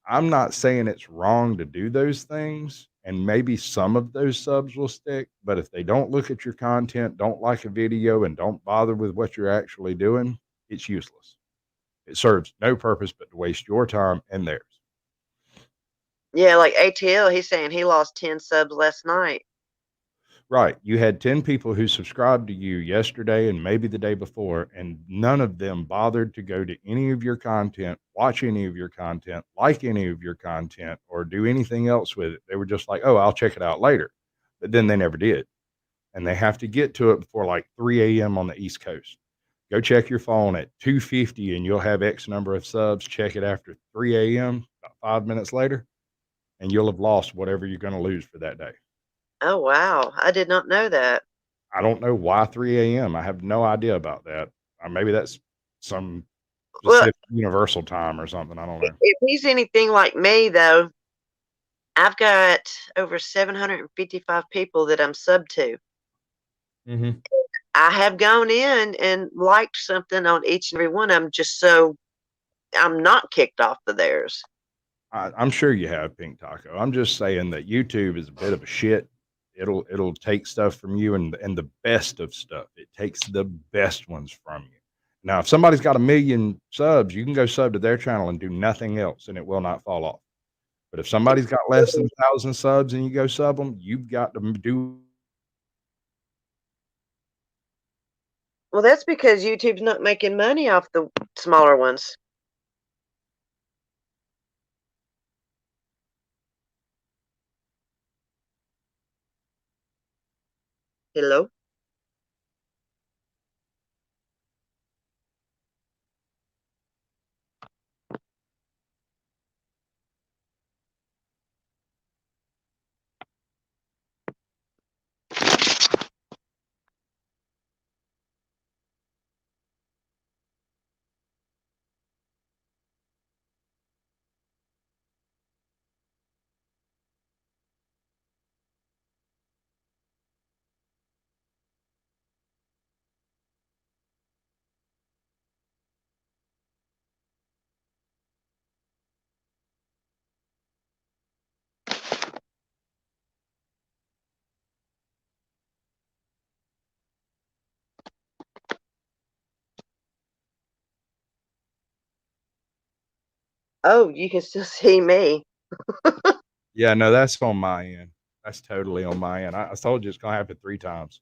[SPEAKER 1] I'm not saying it's wrong to do those things, and maybe some of those subs will stick, but if they don't look at your content, don't like a video, and don't bother with what you're actually doing, it's useless. It serves no purpose but to waste your time and theirs.
[SPEAKER 3] Yeah, like ATL, he's saying he lost 10 subs last night.
[SPEAKER 1] Right. You had 10 people who subscribed to you yesterday and maybe the day before, and none of them bothered to go to any of your content, watch any of your content, like any of your content, or do anything else with it. They were just like, oh, I'll check it out later. But then they never did. And they have to get to it before like 3 a.m. on the East Coast. Go check your phone at 2:50 and you'll have X number of subs. Check it after 3 a.m., about 5 minutes later, and you'll have lost whatever you're going to lose for that day.
[SPEAKER 3] Oh, wow. I did not know that.
[SPEAKER 1] I don't know why 3 a.m. I have no idea about that. Or maybe that's some specific universal time or something. I don't know.
[SPEAKER 3] If he's anything like me, though, I've got over 755 people that I'm sub to.
[SPEAKER 1] Mm-hmm.
[SPEAKER 3] I have gone in and liked something on each and every one of them just so I'm not kicked off of theirs.
[SPEAKER 1] I'm sure you have, Pink Taco. I'm just saying that YouTube is a bit of a shit. It'll take stuff from you and the best of stuff. It takes the best ones from you. Now, if somebody's got 1 million subs, you can go sub to their channel and do nothing else, and it will not fall off. But if somebody's got less than 1,000 subs and you go sub them, you've got to do.
[SPEAKER 3] Well, that's because YouTube's not making money off the smaller ones. Hello? Oh, you can still see me.
[SPEAKER 1] Yeah, no, that's on my end. That's totally on my end. I told you it's going to happen 3 times.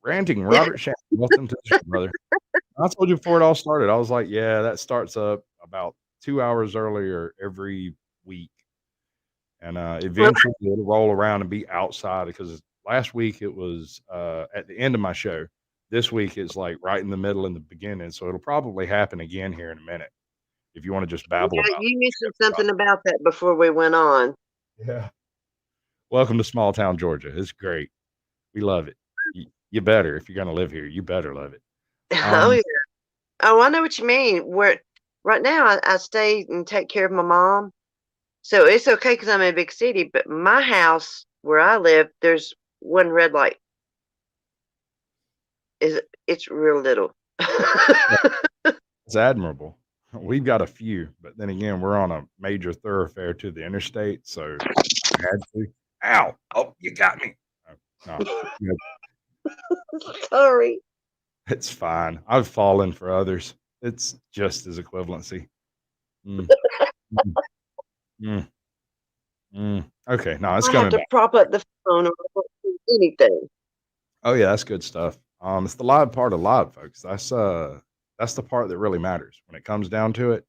[SPEAKER 1] Ranting Robert Shannon. Welcome to the show, brother. I told you before it all started. I was like, yeah, that starts up about 2 hours earlier every week. And eventually it'll roll around and be outside because last week it was at the end of my show. This week it's like right in the middle and the beginning. So it'll probably happen again here in a minute. If you want to just babble
[SPEAKER 3] Yeah,
[SPEAKER 1] about
[SPEAKER 3] you mentioned something about that before we went on.
[SPEAKER 1] it. Yeah. Welcome to small town Georgia. It's great. We love it. You better, if you're going to live here, you better love it.
[SPEAKER 3] Oh, yeah. Oh, I know what you mean. Right now I stay and take care of my mom. So it's okay because I'm in a big city, but my house where I live, there's one red light. It's real little.
[SPEAKER 1] It's admirable. We've got a few, but then again, we're on a major thoroughfare to the interstate, so I had to. Ow! Oh, you got me. No,
[SPEAKER 3] Sorry.
[SPEAKER 1] it's fine. I've fallen for others. It's just as equivalency. Mm, mm, mm, Okay, no, it's
[SPEAKER 3] I have
[SPEAKER 1] coming
[SPEAKER 3] to
[SPEAKER 1] back.
[SPEAKER 3] prop up the phone or I won't do anything.
[SPEAKER 1] Oh yeah, that's good stuff. It's the live part of live, folks. That's the part that really matters when it comes down to it.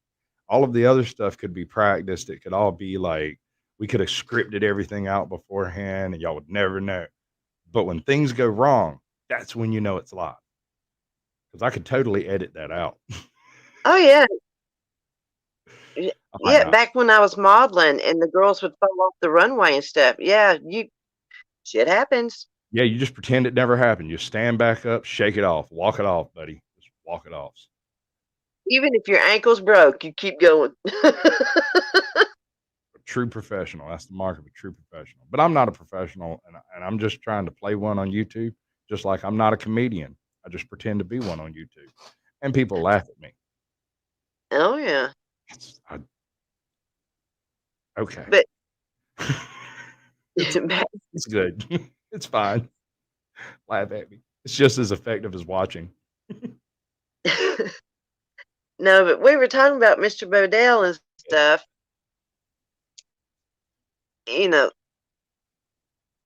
[SPEAKER 1] All of the other stuff could be practiced. It could all be like we could have scripted everything out beforehand, and y'all would never know. But when things go wrong, that's when you know it's live. Because I could totally edit that out.
[SPEAKER 3] Oh yeah.
[SPEAKER 1] I might
[SPEAKER 3] Yeah,
[SPEAKER 1] not.
[SPEAKER 3] back when I was modeling and the girls would fall off the runway and stuff. Yeah, shit happens.
[SPEAKER 1] Yeah, you just pretend it never happened. You stand back up, shake it off, walk it off, buddy. Just walk it off.
[SPEAKER 3] Even if your ankle's broke, you keep going.
[SPEAKER 1] A true professional. That's the mark of a true professional. But I'm not a professional, and I'm just trying to play one on YouTube, just like I'm not a comedian. I just pretend to be one on YouTube, and people laugh at me.
[SPEAKER 3] Oh yeah.
[SPEAKER 1] Okay.
[SPEAKER 3] But
[SPEAKER 1] It's good. It's fine. Laugh at me. It's just as effective as watching.
[SPEAKER 3] no, but we were talking about Mr. Bodell and stuff. You know,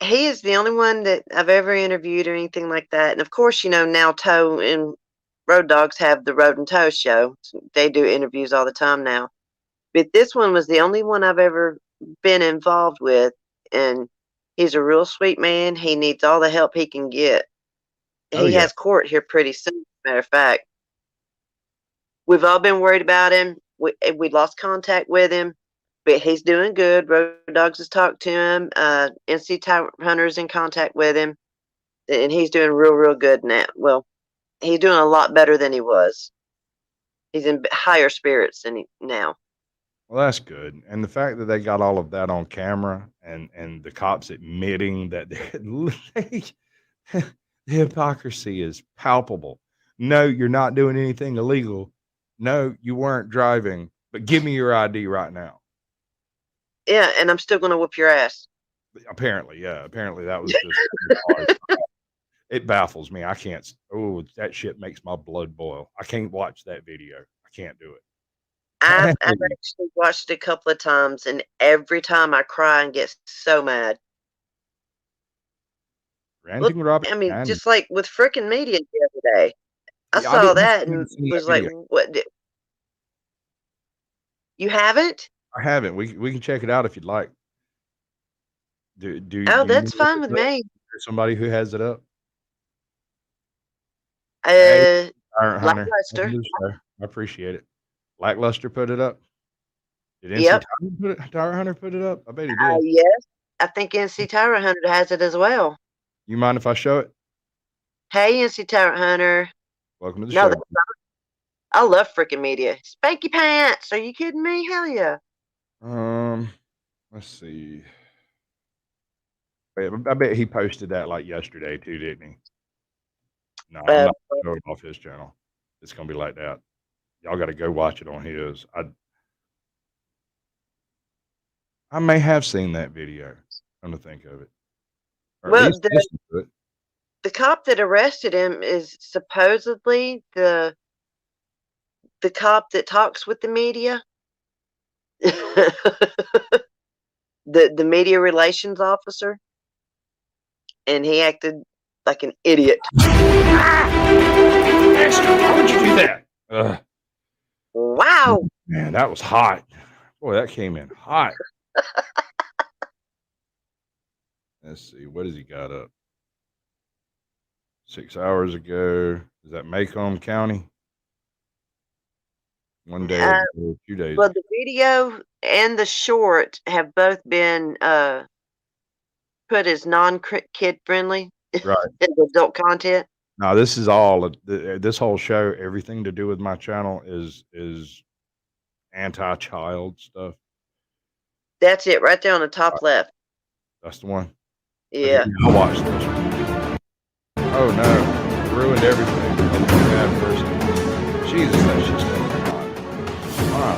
[SPEAKER 3] he is the only one that I've ever interviewed or anything like that. And of course, now Toe and Road Dogs have the Road and Toe show. They do interviews all the time now. But this one was the only one I've ever been involved with. And he's a real sweet man. He needs all the help he can get.
[SPEAKER 1] Oh,
[SPEAKER 3] He
[SPEAKER 1] yeah.
[SPEAKER 3] has court here pretty soon, matter of fact. We've all been worried about him. We lost contact with him, but he's doing good. Road Dogs has talked to him. NC Talent Hunter's in contact with him, and he's doing real good now. Well, he's doing a lot better than he was. He's in higher spirits than now.
[SPEAKER 1] Well, that's good. And the fact that they got all of that on camera and the cops admitting that the hypocrisy is palpable. No, you're not doing anything illegal. No, you weren't driving, but give me your ID right now.
[SPEAKER 3] Yeah, and I'm still gonna whoop your ass.
[SPEAKER 1] Apparently, yeah. Apparently that was just it baffles me. I can't. Oh, that shit makes my blood boil. I can't watch that video. I can't do it.
[SPEAKER 3] I've actually watched it a couple of times, and every time I cry and get so mad.
[SPEAKER 1] Ranting Robert.
[SPEAKER 3] I mean, just like with frickin' media the other day. I
[SPEAKER 1] Yeah,
[SPEAKER 3] saw that
[SPEAKER 1] haven't
[SPEAKER 3] and
[SPEAKER 1] seen
[SPEAKER 3] was
[SPEAKER 1] that
[SPEAKER 3] like,
[SPEAKER 1] video.
[SPEAKER 3] "What? You haven't?
[SPEAKER 1] I haven't. We can check it out if you'd like. Do
[SPEAKER 3] Oh,
[SPEAKER 1] you
[SPEAKER 3] that's
[SPEAKER 1] know
[SPEAKER 3] fine with me."
[SPEAKER 1] somebody who has it up?
[SPEAKER 3] Lackluster.
[SPEAKER 1] Welcome to the show. I appreciate it. Lackluster put it up. Did NC
[SPEAKER 3] Yep.
[SPEAKER 1] Tire Hunter put it up? I bet he did.
[SPEAKER 3] Yes. I think NC Tyrant Hunter has it as well.
[SPEAKER 1] You mind if I show it?
[SPEAKER 3] Hey, NC Tyrant Hunter.
[SPEAKER 1] Welcome to the
[SPEAKER 3] No,
[SPEAKER 1] show.
[SPEAKER 3] that's not. I love freaking media. Spanky pants. Are you kidding me? Hell yeah.
[SPEAKER 1] Let's see. I bet he posted that like yesterday too, didn't he? No, I'm not showing off his channel. It's gonna be like that. Y'all got to go watch it on his. I may have seen that video. Come to think of it. Or
[SPEAKER 3] Well,
[SPEAKER 1] at least listened to it.
[SPEAKER 3] the cop that arrested him is supposedly the cop that talks with the media. the media relations officer, and he acted like an idiot.
[SPEAKER 1] Master, why would you do that?
[SPEAKER 3] Wow.
[SPEAKER 1] Man, that was hot. Boy, that came in hot. Let's see. What has he got up? 6 hours ago. Is that Macomb County? 1 day ago, 2 days
[SPEAKER 3] Well,
[SPEAKER 1] ago.
[SPEAKER 3] the video and the short have both been put as non-kid friendly,
[SPEAKER 1] Right.
[SPEAKER 3] adult content.
[SPEAKER 1] Now, this is all this whole show. Everything to do with my channel is anti-child stuff.
[SPEAKER 3] That's it, right there on the top left.
[SPEAKER 1] That's the one.
[SPEAKER 3] Yeah.
[SPEAKER 1] Okay, I'll watch this one. Oh no, ruined everything. That's a bad person. Jesus, that shit's coming hot. Wow.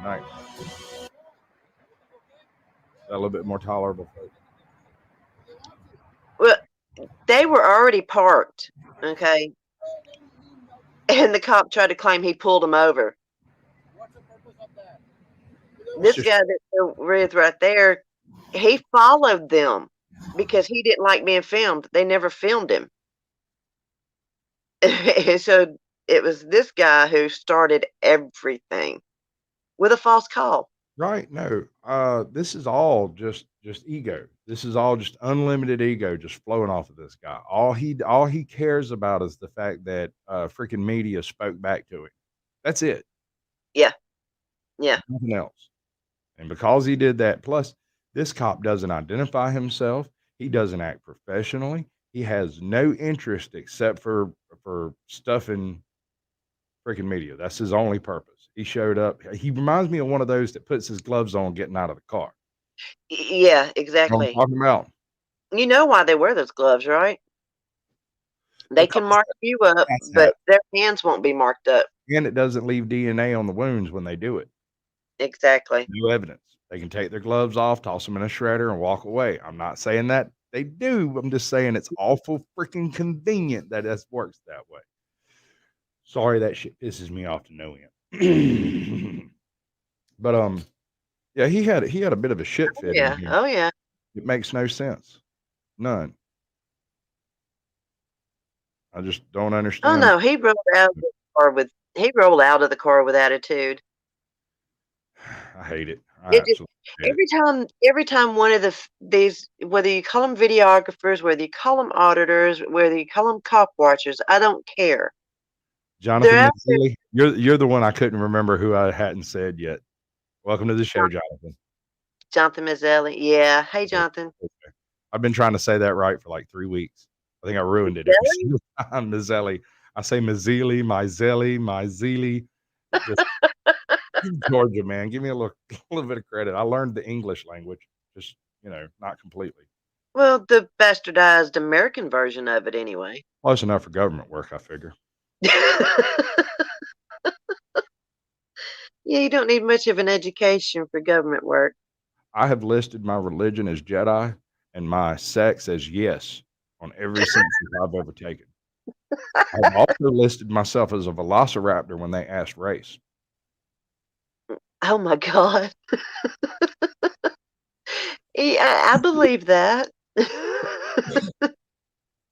[SPEAKER 1] Nice. That a little bit more tolerable, folks.
[SPEAKER 3] Well, they were already parked, okay? And the cop tried to claim he pulled them over. This guy that they're with right there, he followed them because he didn't like being filmed. They never filmed him. So it was this guy who started everything with a false call.
[SPEAKER 1] Right. No. This is all just ego. This is all just unlimited ego just flowing off of this guy. All he cares about is the fact that freaking media spoke back to him. That's it.
[SPEAKER 3] Yeah. Yeah.
[SPEAKER 1] Nothing else. And because he did that, plus this cop doesn't identify himself. He doesn't act professionally. He has no interest except for stuffing freaking media. That's his only purpose. He showed up. He reminds me of one of those that puts his gloves on getting out of the car.
[SPEAKER 3] Yeah,
[SPEAKER 1] You know
[SPEAKER 3] exactly.
[SPEAKER 1] what I'm talking about?
[SPEAKER 3] You know why they wear those gloves, right? They can mark you up, but their hands won't be marked up.
[SPEAKER 1] And it doesn't leave DNA on the wounds when they do it.
[SPEAKER 3] Exactly.
[SPEAKER 1] No evidence. They can take their gloves off, toss them in a shredder, and walk away. I'm not saying that they do. I'm just saying it's awful freaking convenient that it works that way. Sorry, that shit pisses me off to no end. But yeah, he had a bit of a shit fit.
[SPEAKER 3] Yeah.
[SPEAKER 1] In here.
[SPEAKER 3] Oh yeah.
[SPEAKER 1] It makes no sense. None. I just don't understand.
[SPEAKER 3] Oh no, he rolled out of the car with attitude.
[SPEAKER 1] I hate it.
[SPEAKER 3] Every time one of these, whether you call them videographers, whether you call them auditors, whether you call them cop watchers, I don't care.
[SPEAKER 1] Jonathan Mazzilli, you're the one I couldn't remember who I hadn't said yet. Welcome to the show, Jonathan.
[SPEAKER 3] Jonathan Mazzilli. Yeah. Hey, Jonathan.
[SPEAKER 1] Okay. I've been trying to say that right for like 3 weeks. I think I ruined it.
[SPEAKER 3] Really?
[SPEAKER 1] Mazzilli. I say Mazzili, my Zelly, my Zeely. Just Georgia, man. Give me a little bit of credit. I learned the English language, just not completely.
[SPEAKER 3] Well, the bastardized American version of it, anyway.
[SPEAKER 1] Close enough for government work, I figure.
[SPEAKER 3] Yeah, you don't need much of an education for government work.
[SPEAKER 1] I have listed my religion as Jedi and my sex as yes on every census I've ever taken. I've also listed myself as a velociraptor when they asked race.
[SPEAKER 3] Oh my God. Yeah, I believe that.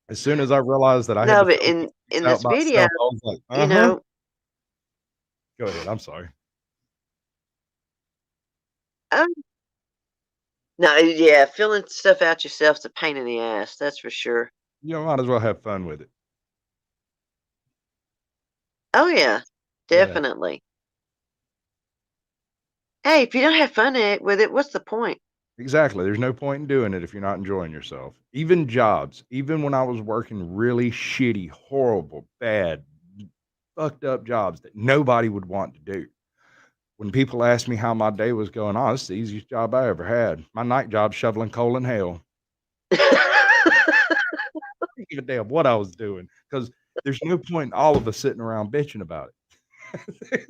[SPEAKER 1] As soon as I realized that I had
[SPEAKER 3] No,
[SPEAKER 1] to
[SPEAKER 3] but
[SPEAKER 1] fill
[SPEAKER 3] in
[SPEAKER 1] things
[SPEAKER 3] this
[SPEAKER 1] out
[SPEAKER 3] video,
[SPEAKER 1] myself, I was like,
[SPEAKER 3] you know,
[SPEAKER 1] Go ahead. I'm sorry.
[SPEAKER 3] um, no, yeah, filling stuff out yourself's a pain in the ass. That's for sure.
[SPEAKER 1] You might as well have fun with it.
[SPEAKER 3] Oh yeah,
[SPEAKER 1] Yeah,
[SPEAKER 3] definitely. Hey, if you don't have fun with it, what's the point?
[SPEAKER 1] exactly. There's no point in doing it if you're not enjoying yourself. Even jobs, even when I was working really shitty, horrible, bad, fucked up jobs that nobody would want to do. When people asked me how my day was going, oh, it's the easiest job I ever had. My night job shoveling coal in hell. I didn't give a damn what I was doing because there's no point in all of us sitting around bitching about it.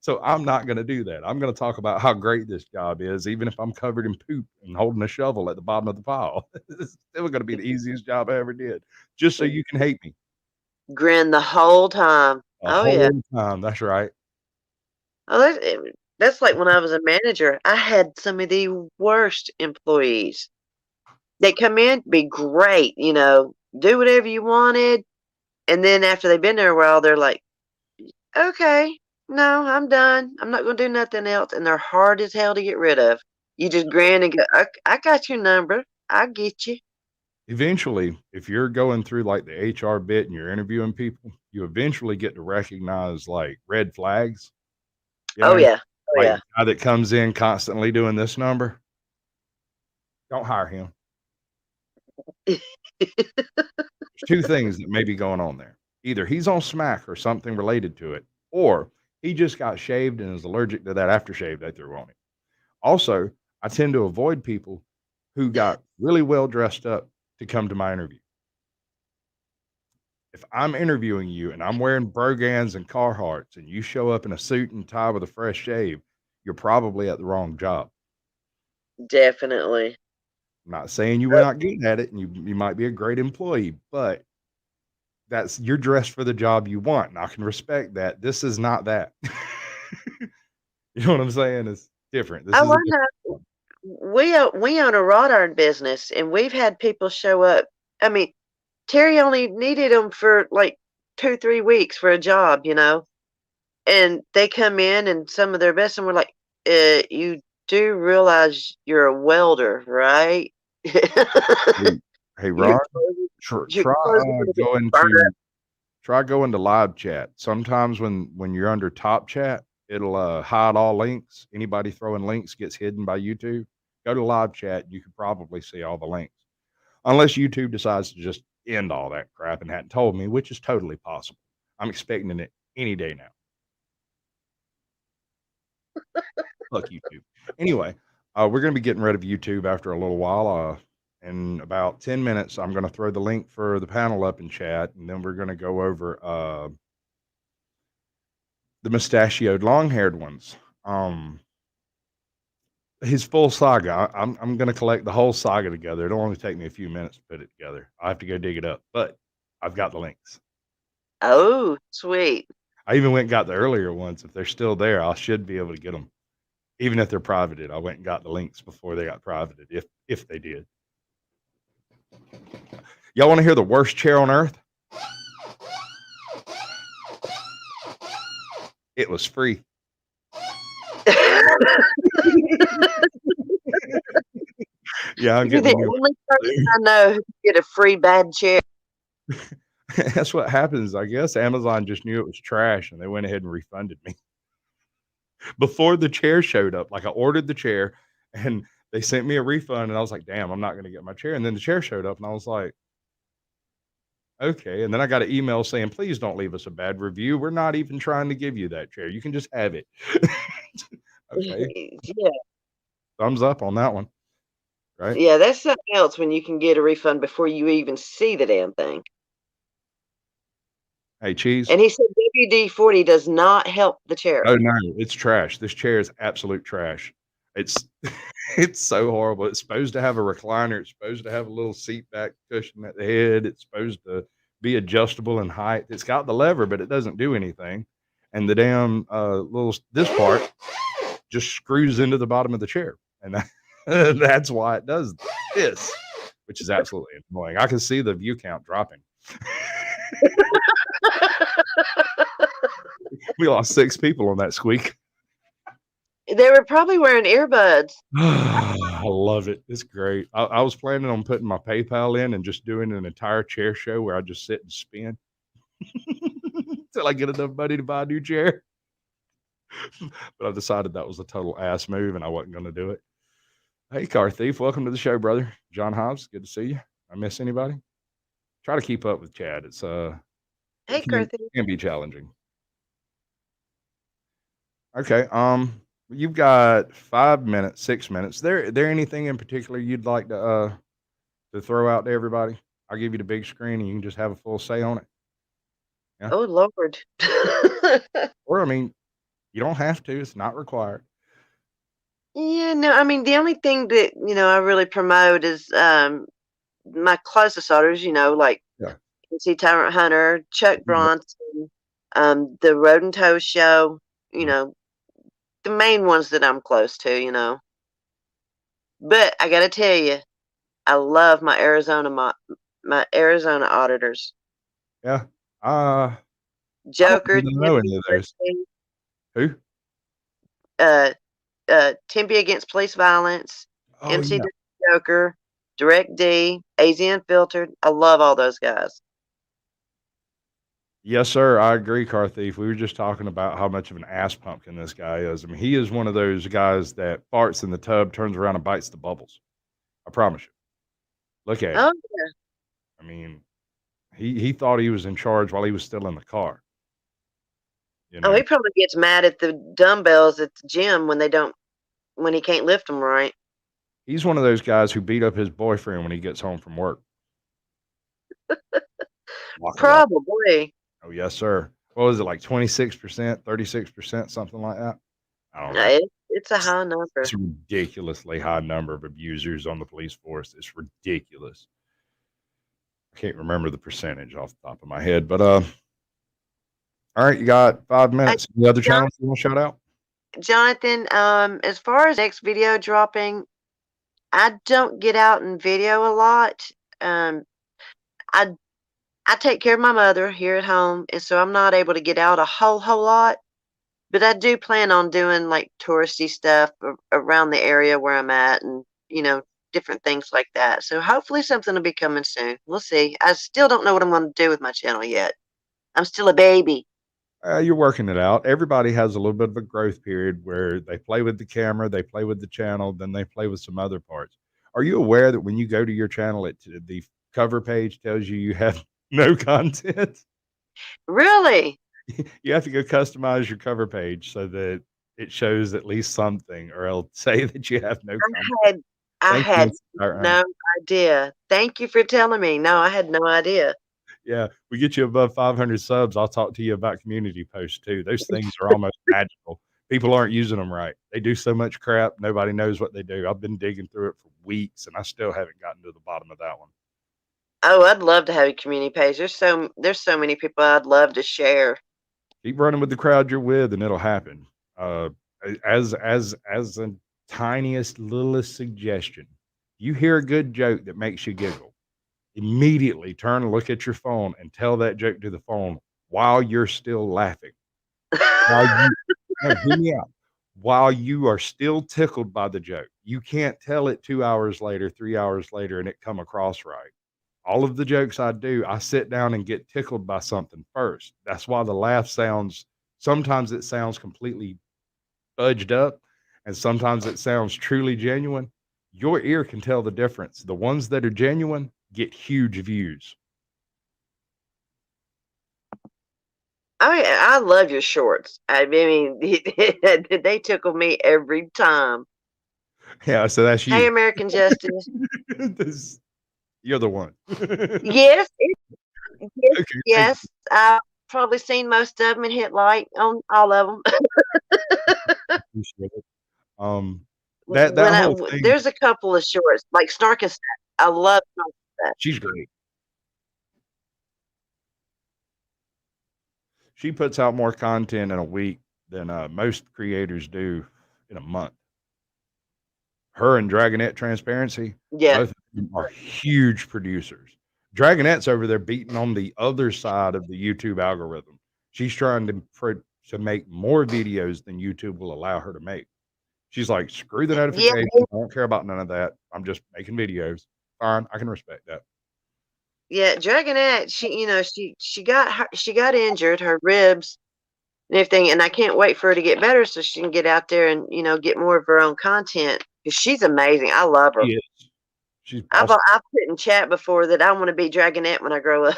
[SPEAKER 1] So I'm not going to do that. I'm going to talk about how great this job is, even if I'm covered in poop and holding a shovel at the bottom of the pile. It's still going to be the easiest job I ever did, just so you can hate me
[SPEAKER 3] Grin the whole time.
[SPEAKER 1] the
[SPEAKER 3] Oh yeah.
[SPEAKER 1] whole time. That's right.
[SPEAKER 3] Oh, that's like when I was a manager. I had some of the worst employees. They come in, be great, do whatever you wanted, and then after they've been there a while, they're like, "Okay, no, I'm done. I'm not going to do nothing else," and they're hard as hell to get rid of. You just grin and go, "I got your number. I get you."
[SPEAKER 1] Eventually, if you're going through like the HR bit and you're interviewing people, you eventually get to recognize like red flags.
[SPEAKER 3] Oh yeah, oh
[SPEAKER 1] Like
[SPEAKER 3] yeah.
[SPEAKER 1] the guy that comes in constantly doing this number, don't hire him. There's two things that may be going on there. Either he's on smack or something related to it, or he just got shaved and is allergic to that aftershave they threw on him. Also, I tend to avoid people who got really well dressed up to come to my interview. If I'm interviewing you and I'm wearing Brogans and Carhartts and you show up in a suit and tie with a fresh shave, you're probably at the wrong job.
[SPEAKER 3] Definitely.
[SPEAKER 1] I'm not saying you were not good at it and you might be a great employee, but you're dressed for the job you want. And I can respect that. This is not that. You know what I'm saying? It's different. This is
[SPEAKER 3] Oh,
[SPEAKER 1] a
[SPEAKER 3] I
[SPEAKER 1] different
[SPEAKER 3] know.
[SPEAKER 1] job.
[SPEAKER 3] We own a wrought iron business, and we've had people show up. I mean, Terry only needed them for like 2, 3 weeks for a job, and they come in and some of their best, and we're like, "You do realize you're a welder, right?"
[SPEAKER 1] Hey,
[SPEAKER 3] Your
[SPEAKER 1] Ron,
[SPEAKER 3] your clothes are gonna get burned up.
[SPEAKER 1] try going to live chat. Sometimes when you're under top chat, it'll hide all links. Anybody throwing links gets hidden by YouTube. Go to live chat. You could probably see all the links. Unless YouTube decides to just end all that crap and hadn't told me, which is totally possible. I'm expecting it any day now. Fuck YouTube. Anyway, we're going to be getting rid of YouTube after a little while. In about 10 minutes, I'm going to throw the link for the panel up in chat, and then we're going to go over the mustachioed, long-haired ones. His full saga. I'm going to collect the whole saga together. It'll only take me a few minutes to put it together. I have to go dig it up, but I've got the links.
[SPEAKER 3] Oh, sweet.
[SPEAKER 1] I even went and got the earlier ones. If they're still there, I should be able to get them. Even if they're privated, I went and got the links before they got privated, if they did. Y'all want to hear the worst chair on earth? It was free. Yeah, I'm
[SPEAKER 3] You're
[SPEAKER 1] getting
[SPEAKER 3] the
[SPEAKER 1] a
[SPEAKER 3] only person I know who can get a free bad chair.
[SPEAKER 1] That's what happens. I guess Amazon just knew it was trash and they went ahead and refunded me. Before the chair showed up, like I ordered the chair and they sent me a refund and I was like, damn, I'm not going to get my chair. And then the chair showed up and I was like, Okay. And then I got an email saying, please don't leave us a bad review. We're not even trying to give you that chair. You can just have it. Okay.
[SPEAKER 3] Yeah,
[SPEAKER 1] Thumbs up on that one. Right.
[SPEAKER 3] yeah, that's something else when you can get a refund before you even see the damn thing.
[SPEAKER 1] Hey, Cheese.
[SPEAKER 3] And he said WD-40 does not help the chair.
[SPEAKER 1] Oh no, it's trash. This chair is absolute trash. It's it's so horrible. It's supposed to have a recliner. It's supposed to have a little seat back cushion at the head. It's supposed to be adjustable in height. It's got the lever, but it doesn't do anything. And the damn this part just screws into the bottom of the chair, and that's why it does this, which is absolutely annoying. I can see the view count dropping. We lost 6 people on that squeak.
[SPEAKER 3] They were probably wearing earbuds.
[SPEAKER 1] I love it. It's great. I was planning on putting my PayPal in and just doing an entire chair show where I just sit and spin until I get enough money to buy a new chair. But I decided that was a total ass move and I wasn't going to do it. Hey, Car Thief, welcome to the show, brother. John Hobbs, good to see you. I miss anybody? Try to keep up with Chad. It's
[SPEAKER 3] Hey,
[SPEAKER 1] it
[SPEAKER 3] Carthy.
[SPEAKER 1] can be challenging. Okay. You've got 5 minutes, 6 minutes. There anything in particular you'd like to throw out to everybody? I'll give you the big screen and you can just have a full say on it. Yeah.
[SPEAKER 3] Oh, Lord.
[SPEAKER 1] Or I mean, you don't have to. It's not required.
[SPEAKER 3] Yeah, no, I mean, the only thing that, I really promote is my closest auditors, like
[SPEAKER 1] Yeah.
[SPEAKER 3] see Tyrant Hunter, Chuck Bronson, the Road and Toe Show, the main ones that I'm close to. But I got to tell you, I love my Arizona auditors.
[SPEAKER 1] Yeah. I
[SPEAKER 3] Joker,
[SPEAKER 1] don't know any of those. Who?
[SPEAKER 3] Tempe Against Police Violence,
[SPEAKER 1] Oh,
[SPEAKER 3] MC
[SPEAKER 1] yeah.
[SPEAKER 3] Joker, Direct D, AZ Unfiltered. I love all those guys.
[SPEAKER 1] Yes, sir. I agree, Car Thief. We were just talking about how much of an ass pumpkin this guy is. I mean, he is one of those guys that farts in the tub, turns around and bites the bubbles. I promise you. Look at him.
[SPEAKER 3] Oh, yeah.
[SPEAKER 1] I mean, he thought he was in charge while he was still in the car.
[SPEAKER 3] Oh, he probably gets mad at the dumbbells at the gym when he can't lift them right.
[SPEAKER 1] He's one of those guys who beat up his boyfriend when he gets home from work.
[SPEAKER 3] Probably.
[SPEAKER 1] Oh, yes, sir. What was it, like 26%, 36%, something like that? I don't know.
[SPEAKER 3] It's a high number.
[SPEAKER 1] It's a ridiculously high number of abusers on the police force. It's ridiculous. I can't remember the percentage off the top of my head, but all right, you got 5 minutes. Any other channels you want to shout out?
[SPEAKER 3] Jonathan, as far as next video dropping, I don't get out and video a lot. I take care of my mother here at home, and so I'm not able to get out a whole lot. But I do plan on doing like touristy stuff around the area where I'm at, and different things like that. So hopefully something will be coming soon. We'll see. I still don't know what I'm going to do with my channel yet. I'm still a baby.
[SPEAKER 1] You're working it out. Everybody has a little bit of a growth period where they play with the camera, they play with the channel, then they play with some other parts. Are you aware that when you go to your channel, the cover page tells you have no content?
[SPEAKER 3] Really?
[SPEAKER 1] You have to go customize your cover page so that it shows at least something, or it'll say that you have no content.
[SPEAKER 3] I had no idea. Thank you for telling me. No, I had no idea.
[SPEAKER 1] Yeah, we get you above 500 subs. I'll talk to you about community posts too. Those things are almost magical. People aren't using them right. They do so much crap. Nobody knows what they do. I've been digging through it for weeks and I still haven't gotten to the bottom of that one.
[SPEAKER 3] Oh, I'd love to have a community page. There's so many people I'd love to share.
[SPEAKER 1] Keep running with the crowd you're with and it'll happen. As a tiniest, littlest suggestion, you hear a good joke that makes you giggle, immediately turn and look at your phone and tell that joke to the phone while you're still laughing. Hear me out. While you are still tickled by the joke. You can't tell it 2 hours later, 3 hours later, and it come across right. All of the jokes I do, I sit down and get tickled by something first. That's why the laugh sometimes it sounds completely fudged up, and sometimes it sounds truly genuine. Your ear can tell the difference. The ones that are genuine get huge views.
[SPEAKER 3] I love your shorts. I mean, they tickle me every time.
[SPEAKER 1] Yeah, so that's
[SPEAKER 3] Hey,
[SPEAKER 1] you.
[SPEAKER 3] American Justice.
[SPEAKER 1] You're the one.
[SPEAKER 3] Yes, yes,
[SPEAKER 1] Okay, thank
[SPEAKER 3] yes. I've probably seen most of them and hit like on all of them.
[SPEAKER 1] you. Appreciate it. That whole thing,
[SPEAKER 3] There's a couple of shorts like Snark and Snack. I love Snark and Snack.
[SPEAKER 1] she's great. She puts out more content in a week than most creators do in a month. Her and Dragonette Transparency,
[SPEAKER 3] Yeah,
[SPEAKER 1] both of them are huge producers. Dragonette's over there beating on the other side of the YouTube algorithm. She's trying to make more videos than YouTube will allow her to make. She's like, screw the
[SPEAKER 3] yeah,
[SPEAKER 1] notifications. I don't care about none of that. I'm just making videos. Fine, I can respect that.
[SPEAKER 3] yeah. Dragonette, she got injured, her ribs and everything, and I can't wait for her to get better so she can get out there and get more of her own content because she's amazing. I love her.
[SPEAKER 1] She is. She's awesome.
[SPEAKER 3] I've put in chat before that I want to be Dragonette when I grow up.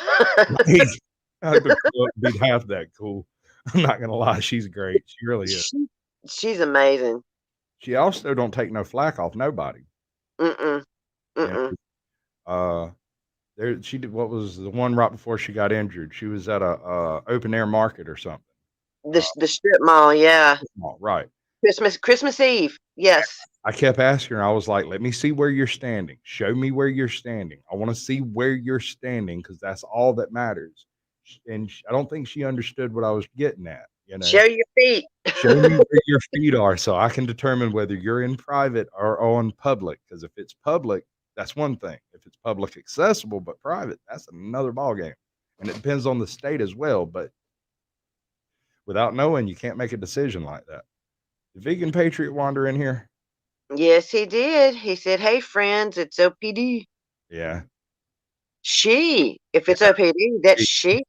[SPEAKER 1] I'd be half that cool. I'm not gonna lie, she's great. She really is.
[SPEAKER 3] She's amazing.
[SPEAKER 1] She also don't take no flack off nobody.
[SPEAKER 3] Mm-mm.
[SPEAKER 1] You know,
[SPEAKER 3] Mm-mm.
[SPEAKER 1] there she did what was the one right before she got injured. She was at a open air market or something.
[SPEAKER 3] The strip mall, yeah.
[SPEAKER 1] Right.
[SPEAKER 3] Christmas Eve. Yes.
[SPEAKER 1] I kept asking her, I was like, let me see where you're standing. Show me where you're standing. I want to see where you're standing because that's all that matters. And I don't think she understood what I was getting at.
[SPEAKER 3] Show your feet.
[SPEAKER 1] Show me where your feet are so I can determine whether you're in private or on public. Because if it's public, that's one thing. If it's public accessible but private, that's another ballgame. And it depends on the state as well. But without knowing, you can't make a decision like that. The vegan patriot wander in here?
[SPEAKER 3] Yes, he did. He said, "Hey, friends, it's OPD."
[SPEAKER 1] Yeah.
[SPEAKER 3] If it's OPD, that's she.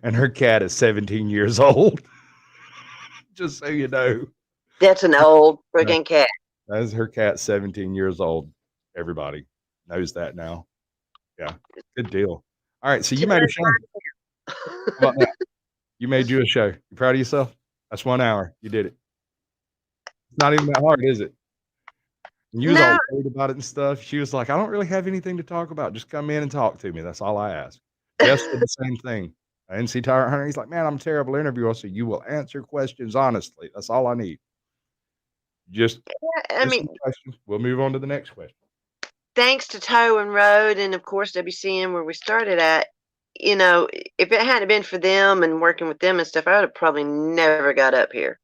[SPEAKER 1] And her cat is 17 years old. Just so you know.
[SPEAKER 3] That's an old friggin' cat.
[SPEAKER 1] That is her cat, 17 years old. Everybody knows that now. Yeah. Good deal. All right. So you made a show. How about that? You made you a show. You proud of yourself? That's 1 hour. You did it. It's not even that hard, is it? And you was all worried about it and stuff. She was like, I don't really have anything to talk about. Just come in and talk to me. That's all I ask. Jess did the same thing. NC Tyrant Hunter, he's like, man, I'm a terrible interviewer. So you will answer questions honestly. That's all I need. Just questions. We'll move on to the next question.
[SPEAKER 3] Thanks to Toe and Road and of course WCN where we started at, if it hadn't been for them and working with them and stuff, I would have probably never got up here.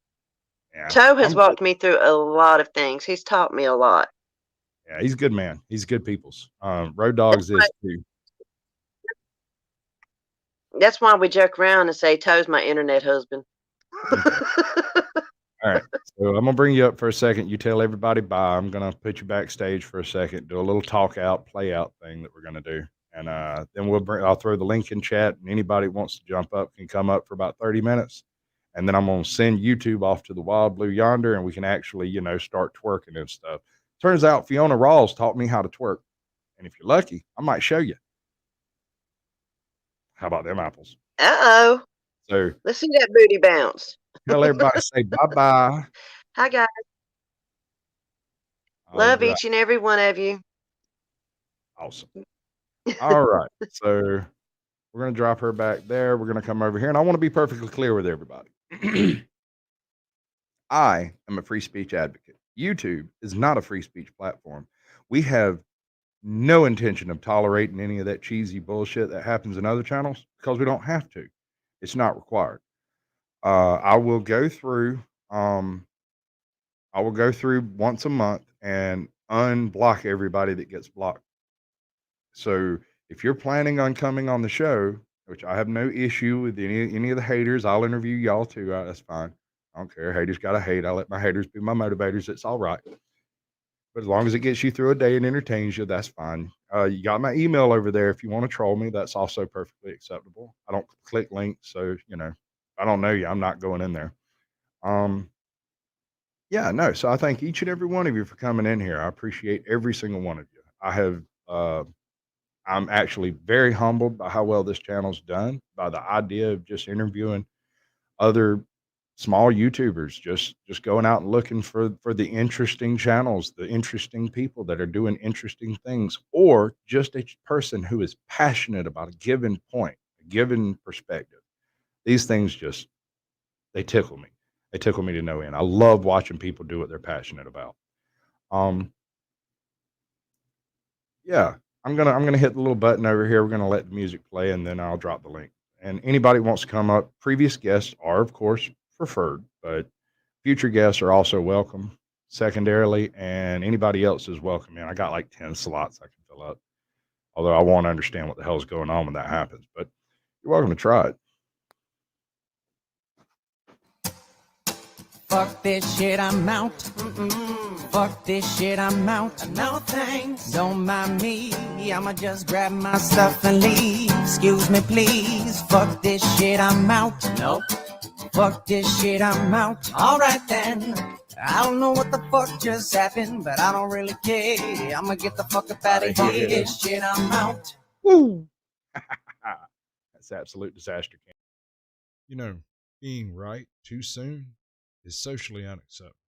[SPEAKER 3] Yeah. Toe has walked me through a lot of things. He's taught me a lot.
[SPEAKER 1] Yeah, he's a good man. He's good peoples. Road Dogs is too.
[SPEAKER 3] That's why we joke around and say Toe's my internet husband.
[SPEAKER 1] All right. So I'm going to bring you up for a second. You tell everybody bye. I'm going to put you backstage for a second, do a little talk out, play out thing that we're going to do. And then I'll throw the link in chat, and anybody who wants to jump up can come up for about 30 minutes. And then I'm going to send YouTube off to the Wild Blue Yonder, and we can actually, start twerking and stuff. Turns out Fiona Rawls taught me how to twerk. And if you're lucky, I might show you. How about them apples?
[SPEAKER 3] Uh-oh.
[SPEAKER 1] So
[SPEAKER 3] let's see that booty bounce.
[SPEAKER 1] Tell everybody say bye-bye.
[SPEAKER 3] Hi, guys. Love each and every one of you.
[SPEAKER 1] Awesome. All right. So we're going to drop her back there. We're going to come over here. And I want to be perfectly clear with everybody. I am a free speech advocate. YouTube is not a free speech platform. We have no intention of tolerating any of that cheesy bullshit that happens in other channels because we don't have to. It's not required. I will go through once a month and unblock everybody that gets blocked. So if you're planning on coming on the show, which I have no issue with any of the haters, I'll interview y'all too. That's fine. I don't care. Haters gotta hate. I let my haters be my motivators. It's all right. But as long as it gets you through a day and entertains you, that's fine. You got my email over there. If you want to troll me, that's also perfectly acceptable. I don't click links, so I don't know you. I'm not going in there. Yeah, no. So I thank each and every one of you for coming in here. I appreciate every single one of you. I'm actually very humbled by how well this channel's done, by the idea of just interviewing other small YouTubers just going out and looking for the interesting channels, the interesting people that are doing interesting things, or just a person who is passionate about a given point, a given perspective. These things just they tickle me. They tickle me to no end. I love watching people do what they're passionate about. Um, yeah, I'm gonna hit the little button over here. We're gonna let the music play, and then I'll drop the link. And anybody who wants to come up, previous guests are of course preferred, but future guests are also welcome secondarily, and anybody else is welcome. Man, I got like 10 slots I can fill up. Although I won't understand what the hell's going on when that happens, but you're welcome to try it.
[SPEAKER 8] Fuck this shit, I'm out. Fuck this shit, I'm out. No thanks. Don't mind me, I'ma just grab my stuff and leave. Excuse me, please. Fuck this shit, I'm out. Nope. Fuck this shit, I'm out. Alright then. I don't know what the fuck just happened, but I don't really care. I'ma get the fuck up out of here. This shit, I'm out.
[SPEAKER 1] Woo! That's absolute disaster. You know, being right too soon is socially unacceptable.